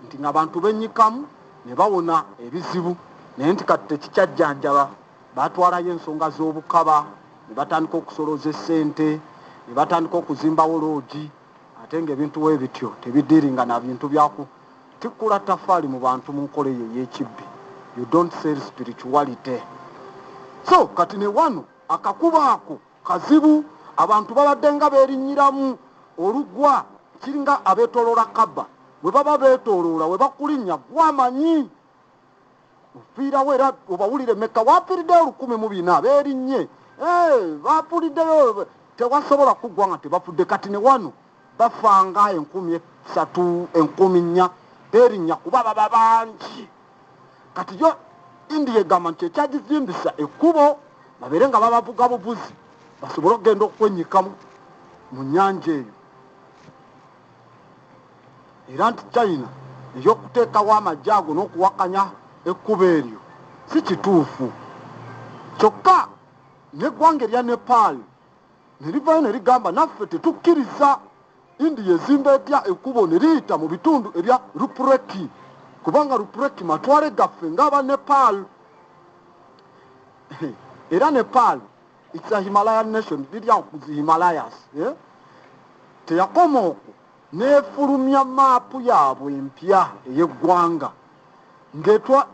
nti ng'abantu benyikamu ne bawona ebizibu naye nti kati tekikyajjanjaba baatwalayo ensonga z'obukaba ne batandika okusoloza essente ne batandika okuzimbawo loogi ate ng'ebintu we bityo tebidiringa na bintu byaku tikkula tafaali mu bantu mu nkola eyo ey'ekibbi. You don't sell spirituality. So kati ne wano akakuba ako kazibu abantu babadde nga beerinnyiramu olugwa kiringa abeetooloola Kaba bwe baba beetooloola we bakulinnya gwamanyi ofiirawo era obawulire meka waafiiriddeyo 1,400 beerinnye baapuliddeyo tewasobola kuggwa nga tebafudde. Kati ne wano bafanga 3,000 4,000 beerinnya kuba baba bangi. Kati yo India egamba nti ekyagizimbisa ekkubo babeere nga babavuga buvuzi basobole okugenda okwennyikamu mu nnyanja eyo era nti China ey'okuteekawo amagye ago n'okuwakanya ekkubo eryo si kituufu. Kyokka n'eggwanga erya Nepal ne livaayo ne ligamba naffe tetukkiriza India ezimba etya ekkubo ne liyita mu bitundu ebya Lipureki kubanga Lipureki matwale gaffe ng'aba Nepal. Era Nepal it's a Himalayan nation lirya okuzi Himalayas teyakoma okwo n'efulumya maapu yaabwe empya ey'eggwanga ng'etwa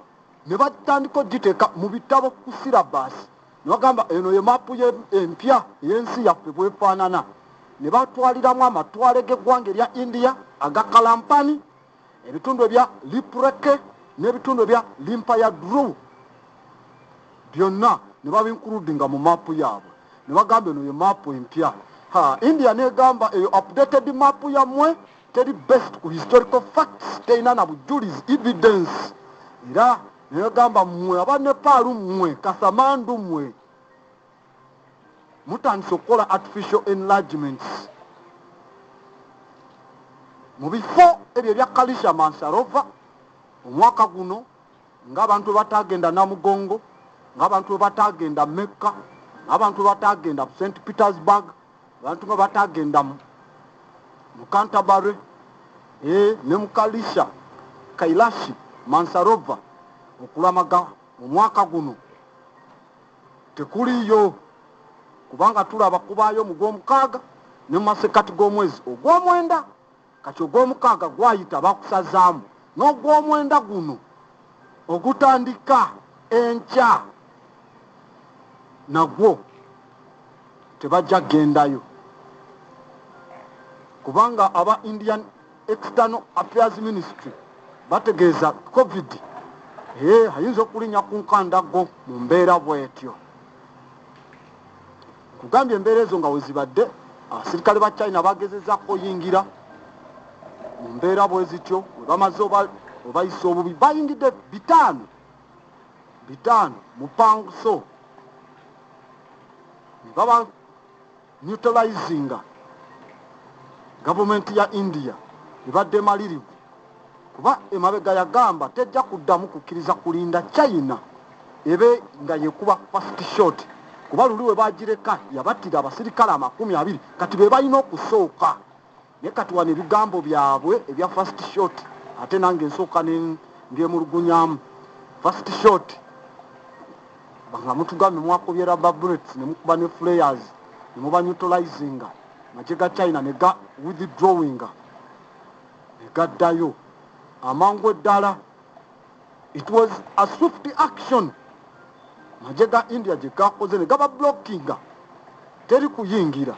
ne batandika ogiteeka mu bitabo ku silabasi ne bagamba eno ye maapu empya ey'ensi yaffe bwefaanana ne batwaliramu amatwale g'eggwanga erya India aga Kalampani ebitundu ebya Lipureki n'ebitundu ebya Limpayadru byonna ne babinkuludinga mu maapu yaabwe ne bagamba eno ye maapu empya. India negamba eyo updated maapu yammwe teri based ku historical facts terina na bujulizi evidence era negamba mmwe aba Nepal mmwe kasamandu mmwe mutandise okukola artificial enlargements mu bifo ebyo ebya Kalisha Mansarova omwaka guno ng'abantu batagenda Namugongo, ng'abantu batagenda Mecca, abantu batagenda St Petersburg, abantu nga batagenda mu Canterbury, ne mu Kalisha, Kailashi, Mansarova okulamaga omwaka guno tekuliyo, kubanga tulaba kubaayo mu gw'omukaaga ne mu masekati g'omwezi ogw'omwenda, kati ogw'omukaaga gwayita bakusazaamu, n'ogw'omwenda guno ogutandika enkya nagwo tebajja gendayo, kubanga aba Indian External Affairs Ministry bategeeza COVID ayinza okulinnya ku nkandago mu mbeera bwetyo. Kugambye embeera ezo nga wezibadde, abasirikale ba China bagezezaako yingira mu mbeera bwe zityo, we bamaze obayisa obubi bayingidde bitaano mu Pangso, ne baba neutralizinga gavumenti ya India ebadde malirivu, kuba emabega yagamba tejja kuddamu kukkiriza kulinda China ebe nga yekuba first shot, kuba luli we bagireka yabattira abasirikale 20, kati be balina okusooka. Naye kati wano ebigambo byabwe ebya first shot, ate nange nsooka ndyemulugunyamu first shot, banga mutugambye mwakubye rubber bullets ne mukuba ne flares ne muba neutralizinga, magye ga China ne ga withdrawing ne gaddayo amangu eddala. It was a swift action. Magye ga India gye gakoze ne gaba blockinga, teri kuyingira,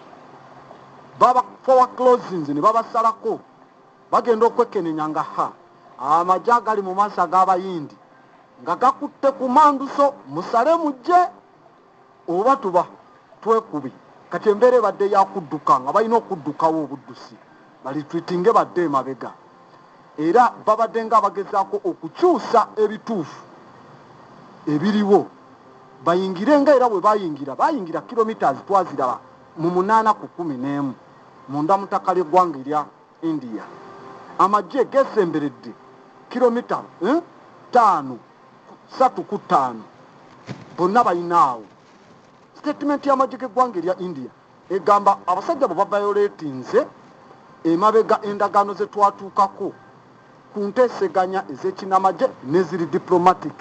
baba forward closings ne babasalako, bagenda okwekenenya nga amagye agali mu maaso ag'abayindi nga gakutte ku manduso, musale mujje oba tuba twekubi. Kati embeera ebadde yakudduka nga balina okuddukawo obuddusi, balitwitinge badde emabega, era babadde nga abagezaako okukyusa ebituufu ebiriwo bayingire nga era bwe bayingira kilometers twaziraba mu 8 ku 11 munda mu ttaka ly'eggwanga erya India. Amagye gesemberedde kilomita 3 ku 5 bonna balinaawo. Statement y'amagye g'eggwanga erya India egamba abasajja bwe bavayolatinze emabega endagaano ze twatuukako ku nteeseganya ez'ekinamagye n'eziri diplomatic,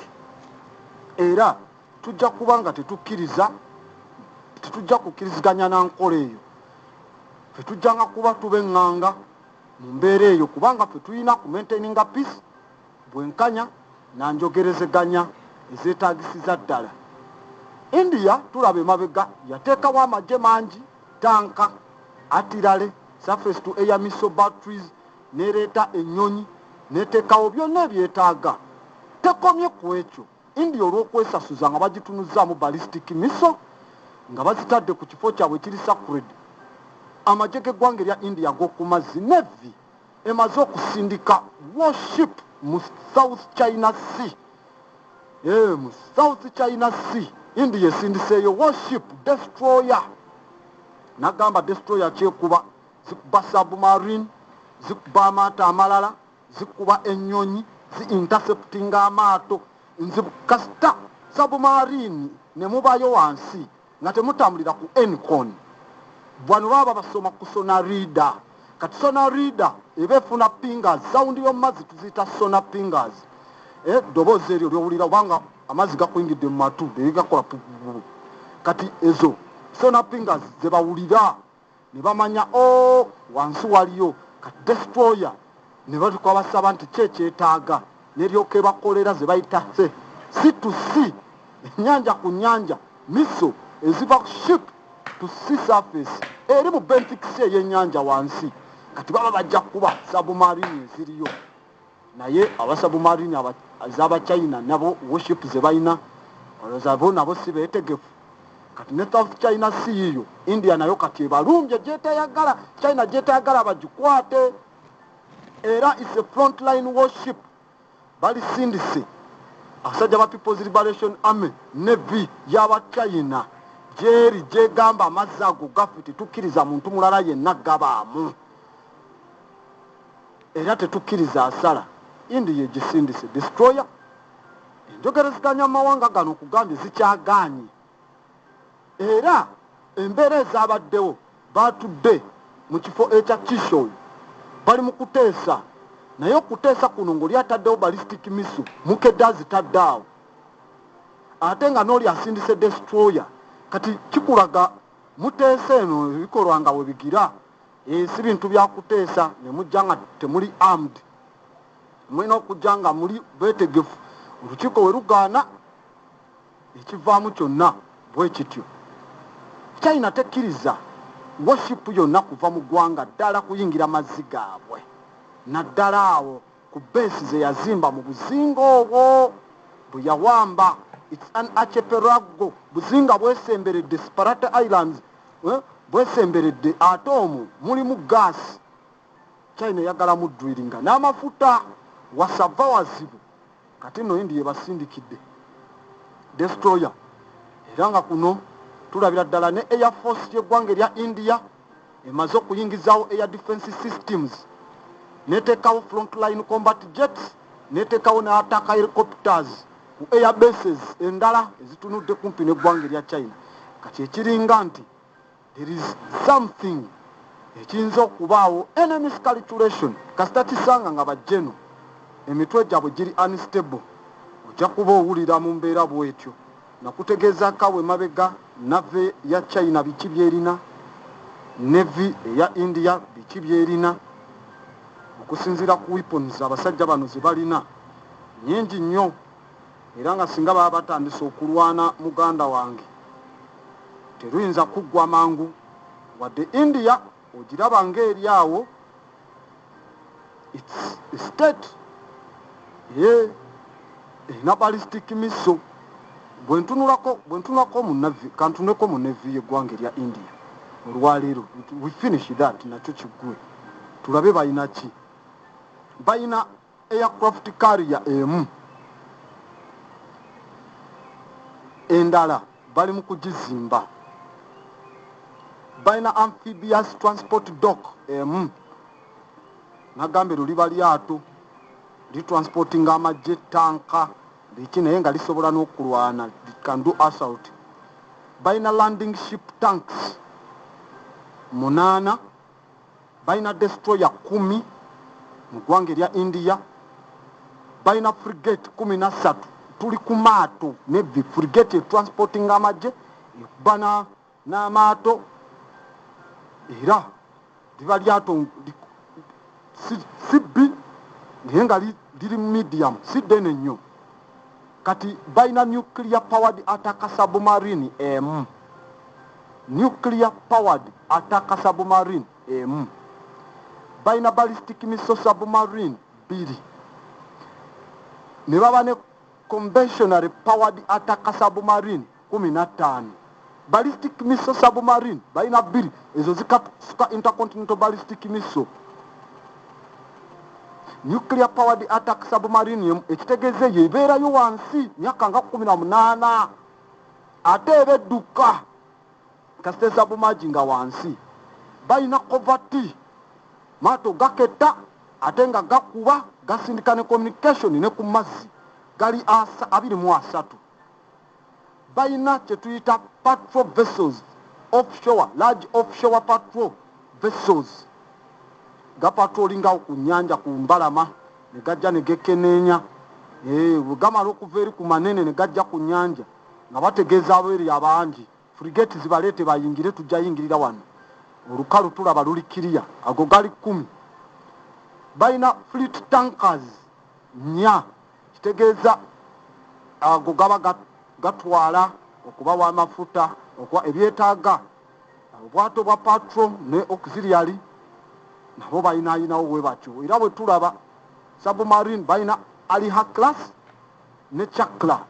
era tujja kuba nga tetujja kukkiriziganya na nkola eyo, fe tujjanga kuba tubeŋŋanga mu mbeera eyo, kubanga fe tulina ku maintaininga peace bwenkanya na njogerezeganya ezeetaagisiza ddala. India tulaba emabega yateekawo amagye mangi, tanka, atirale, surface to air missile batteries, nereeta ennyonyi, neteekawo byonna ebyetaaga. Tekomye ku ekyo, India olw'okwesasuza nga bagitunuzzaamu ballistic missile nga bazitadde ku kifo kyabwe kiri sacred. Amagye g'eggwanga erya India g'oku mazzi Navy emaze okusindika warship mu South China Sea. Mu South China Sea India esindiseeyo warship destroyer. Nagamba destroyer kyekuba zikuba submarine, zikuba amaato amalala, zikuba ennyonyi, zi-interceptinga amaato, nzikasita submarine ne mubayo wansi nga temutambulira ku Encon. Bwano baba basoma ku sonar reader, kati sonar reader eba efuna pingers, sound y'omumazzi tuziyita sonar pingers. Ddoboozi eryo lyowulira obanga amazzi gakuyingidde mu matu egakola kati ezo sonar pingers ze bawulira ne bamanya wansi waliyo. Kati destroyer ne batuka basaba nti kyekyetaaga neryoka ebakolera ze bayita sea to sea, ennyanja ku nnyanja, miso eziva ship to sea surface eri mu Baltic Sea ey'ennyanja wansi. Kati baba bajja kuba submarine eziriyo, naye abasubmarine ez'Abachina nabo warship ze balina olozabo nabo si beetegefu. Kati ne South China Sea eyo India nayo kati ebalumbye gyetayagala, China gyetayagala bagikwate, era is a frontline warship balisindise abasajja ba People's Liberation Army Navy y'Abachina gyeri gyegamba amazzi ago gafe tetukkiriza muntu mulala yenna gabaamu, era tetukkiriza asala. India egisindise destroyer. Enjogereziganya amawanga gano okugambye zikyagaanye. Era embeera ezabaddewo batudde mu kifo ekya Kishoy bali mu kuteesa, naye okuteesa kuno ng'oli ataddewo ballistic missile mukedde azitadde awo ate nga n'oli asindise destroyer. Kati kikulaga muteesa eno ebikolwa nga we bigira si bintu bya kuteesa ne mujja nga temuli armed, mulina okujja nga muli beetegefu. Olukiiko we lugaana ekivaamu kyonna bwe kityo. China tekkiriza worship yonna kuva mu ggwanga ddala kuyingira mazzi gaabwe naddala awo ku beesi ze yazimba mu buzinga obwo bwe yawamba. It's an archipelago. Buzinga bwesemberedde Separate Islands, bwesemberedde ate omwo mulimu gaasi. China yagala mudwiringa n'amafuta wasava wazibu. Kati no India basindikidde destroyer. Era nga kuno tulabira ddala ne Air Force y'eggwanga erya India emaze okuyingizaawo air defense systems, neteekawo frontline combat jets, neteekawo ne attack helicopters ku air bases endala ezitunudde kumpi n'eggwanga erya China. Kati ekiringa nti there is something ekiyinza okubaawo, enemy calculation. Kasita kisanga nga bajjeno emitwe gyabwe giri unstable, ojja kuba owulira mu mbeera bwetyo. Nakutegeeza kawe mabega nave ya China biki byerina, navy eya India biki byerina, okusinziira ku weapons abasajja bano ze balina nyingi nnyo. Era nga singa baba batandise okulwana muganda wange teruyinza kuggwa mangu, wadde India ogiraba ng'eri awo it's a state erina ballistic missile. Bwentunulako mu navy, kantuneko mu navy y'eggwanga erya India olwaleero. We finish that, nakyo kiggwe tulabe balina ki. Balina aircraft carrier emu, endala bali mu kugizimba. Balina amphibious transport dock emu, nagambe luliba lyato litransportinga amagye, tanka biki, naye nga lisobola n'okulwana, it can do assault. Balina landing ship tanks 8, balina destroyer 10 mu ggwanga erya India, balina frigate 13. Tuli ku maato navy frigate transporting amagye ekubana n'amaato, era liba lyato si bbi naye nga liri medium, si ddene nnyo. Kati balina nuclear powered attack submarine emu, nuclear powered attack submarine emu. Balina ballistic missile submarine 2, ne baba ne conventional powered attack submarine 15. Ballistic missile submarine balina 2, ezo zikasuka intercontinental ballistic missile. Nuclear powered attack submarine ekitegeeze yebeerayo wansi myaka nga 18 ate ebedduka kasite submerging nga wansi. Balina covert maato gaketta ate nga gakuba gasindika ne communication ne ku mazzi gali 23. Balina kye tuyita patrol vessels offshore, large offshore patrol vessels, gapatrolingawo ku nnyanja ku mbalama ne gajja ne gekeneenya. Bwe gamala okuva eri ku manene ne gajja ku nnyanja nga bategeeza abeeri abangi frigate zibaleete bayingire, tujja yingirira wano. Olukalu tulaba luli kiriya, ago gali 10. Balina fleet tankers 4, kitegeeza ago gaba gatwala okubawa amafuta, okuba ebyetaaga obwato bwa patrol ne auxiliary nabo balinaayinawo bwe batyo. Era bwe tulaba submarine balina Aliha class ne Chakla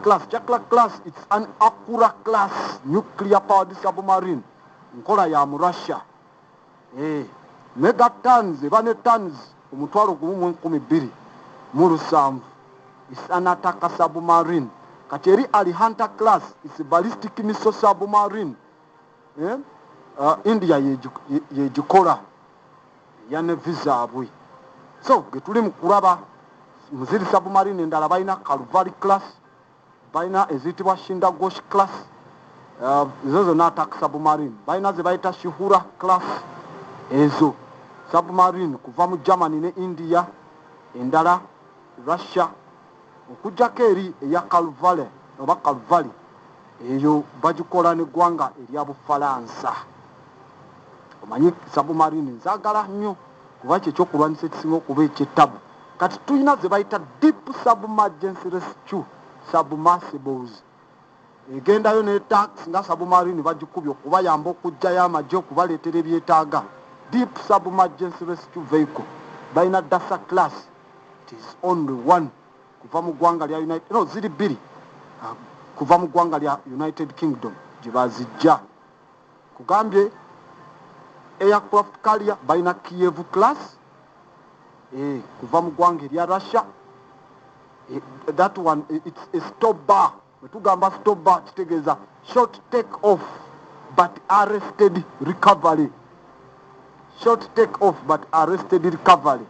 class. Chakla class, it's an Akura class nuclear powered submarine, nkola ya mu Russia. Megatons, ebane tons omutwalo 12,700. It's an attack submarine. Kati eri Hunter class, it's a ballistic missile submarine. India yegikola ya navy zaabwe. so getuli mu kulaba muziri submarine endala balina Calvary class, balina eziyitibwa Shindagosh class, ezo zonna attack submarine, balina ze bayita Shihura class, ezo submarine kuva mu Germany ne India, endala Russia, okujjako eri eya Calvary oba Calvary eyo bagikola n'eggwanga erya Bufalansa. Omanyi submarine nzaagala nnyo kuba kyekyokulwanyisa ekisinga okuba ekyettabu. Kati tulina ze bayita deep submergency rescue submersibles, egendayo ne tax nga submarine bagikubye okubayamba okujjayo amagye okubaleetera ebyetaaga. Deep submergency rescue vehicle balina Dasa class, it is only one kuva mu ggwanga lya ziri bbiri kuva mu ggwanga lya United Kingdom gye bazijja. Kugambye aircraft carrier balina Kiev class, kuva mu ggwanga erya Russia. That one it's a stop bar. Wetugamba stop bar kitegeeza short take off but arrested recovery. Short take off but arrested recovery.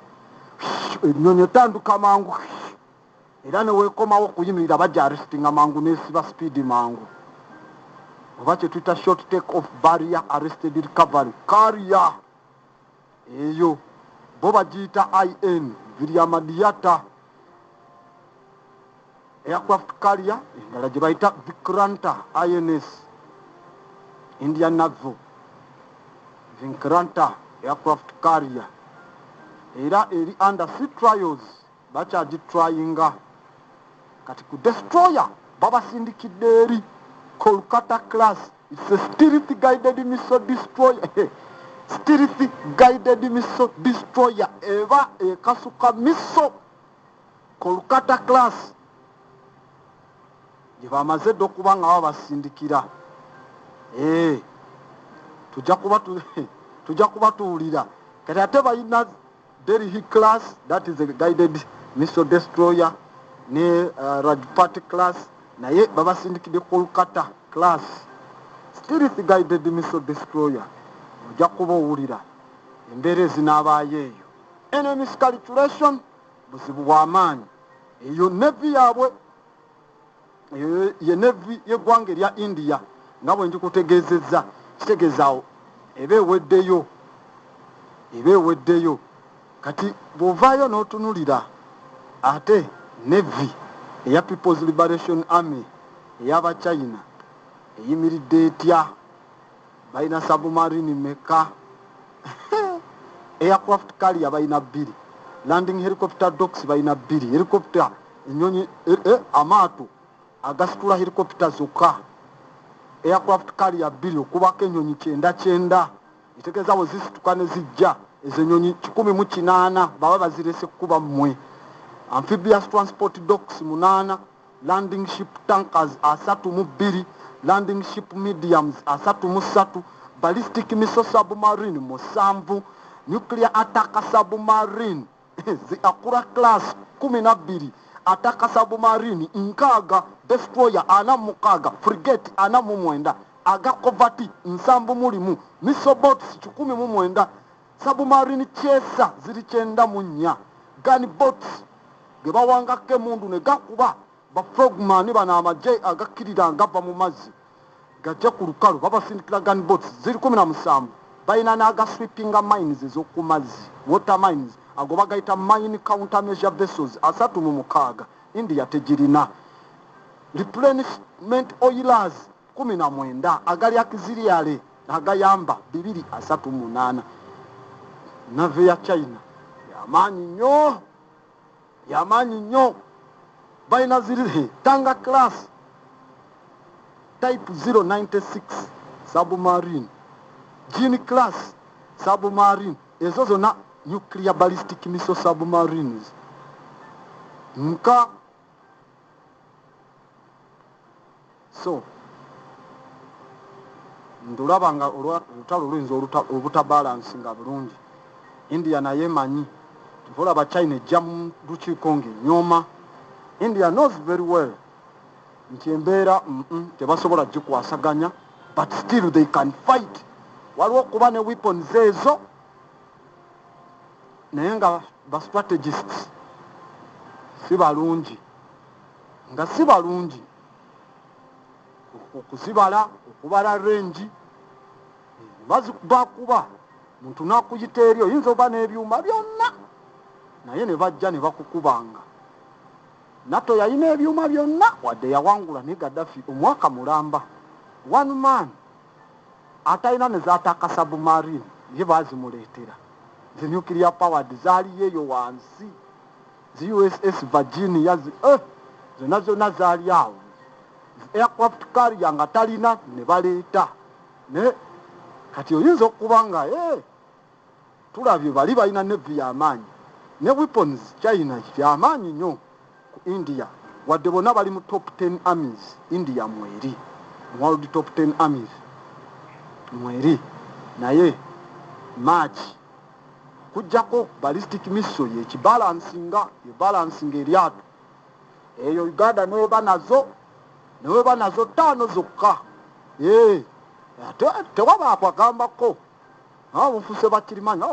Ennyonyi etanduka mangu era ne weekomawo okuyimirira bajja arrestinga mangu n'esiba speed mangu. Oba kye tuyita short take off barrier arrested recovery carrier eyo bo bagiyita IN Viryamadiata aircraft carrier, endala gye bayita Vikranta INS Indian Naval Vikranta aircraft carrier, era eri under sea trials bakyagitryinga. Kati ku destroyer babasindikidde eri Kolkata class, it's a stealth guided missile destroyer. Stealth guided missile destroyer eba ekasuka missile Kolkata class gye bamaze dde okuba nga babasindikira. Tujja kuba tuwulira. Kati ate balina Delhi class, that is a guided missile destroyer, ne Rajpati class naye babasindikidde Kolkata class stealth guided missile destroyer. Ojja kuba owulira embeera ezinaabaayo eyo. Enemy calculation buzibu bw'amaanyi. Eyo nevi yaabwe ye nevi y'eggwanga erya India nga bwe njikutegeezezza, kitegeezaawo eba eweddeyo. Kati bw'ovaayo n'otunulira ate nevi eya People's Liberation Army ey'aba China eyimiridde etya, balina submarine meka aircraft carrier balina 2, landing helicopter docks balina 2, helicopter ennyonyi amaato agasitula helicopter zokka, aircraft carrier 2 okubako ennyonyi 9 etegeeza bwe zisituka ne zijja ezo ennyonyi 108 baba bazirese kuba mmwe. Amphibious transport docks 8, landing ship tankers 32, landing ship mediums 33, ballistic missile submarine 7, nuclear attack submarine Akura class 12, attack submarine 6, destroyer 46, frigate 49, aga covert 7, missile boats 19, submarine chaser 94, gun boats gebawangako emundu ne gakuba bafrogman bano amagye agakkirira ngava mu mazzi gajja ku lukalu babasindikira gun boats 17, balina n'agasweepinga mines ez'oku mazzi water mines ago bagayita mine countermeasure vessels 36, India tegirina. Replenishment oilers 19, agali akiziriale agayamba 238. Nave ya China yamaanyi nnyo balina ziri Tanga class type 096 submarine, Gini class submarine, ezo zonna nuclear ballistic missile submarines nka. So ndulaba nga olutalo luyinza obutabalansinga bulungi. India naye emanyi tulaba China ejja mu lukiiko ng'enyooma. India knows very well nti embeera tebasobola gikwasaganya, but still they can fight. Waliwo okuba ne weapons ezo naye nga ba strategists si balungi, nga si balungi okuzibala, okubala range, bazikubakuba muntu nakuyita eri oyinza oba n'ebyuma byonna naye ne bajja ne bakukubanga. NATO yalina ebyuma byonna wadde yawangula ne Gaddafi omwaka mulamba. One man atalina ne zaataka submarine ye bazimuleetera. The nuclear powered zaali yeeyo wansi. The USS Virginia zonna zonna zaali awo. Aircraft carrier nga talina ne baleeta. Ne kati oyinza okuba nga tulabye bali balina nevi y'amaanyi. Ne weapons China y'amaanyi nnyo ku India. Wadde bonna bali mu top 10 armies. India mweri. World top 10 armies. Mweri. Naye March kujjako ballistic missile yekibalansinga eryato. Eyo Uganda n'oba nazo 5 zokka. Tewaba akwagambako. Awo mufuse bakirimanyi.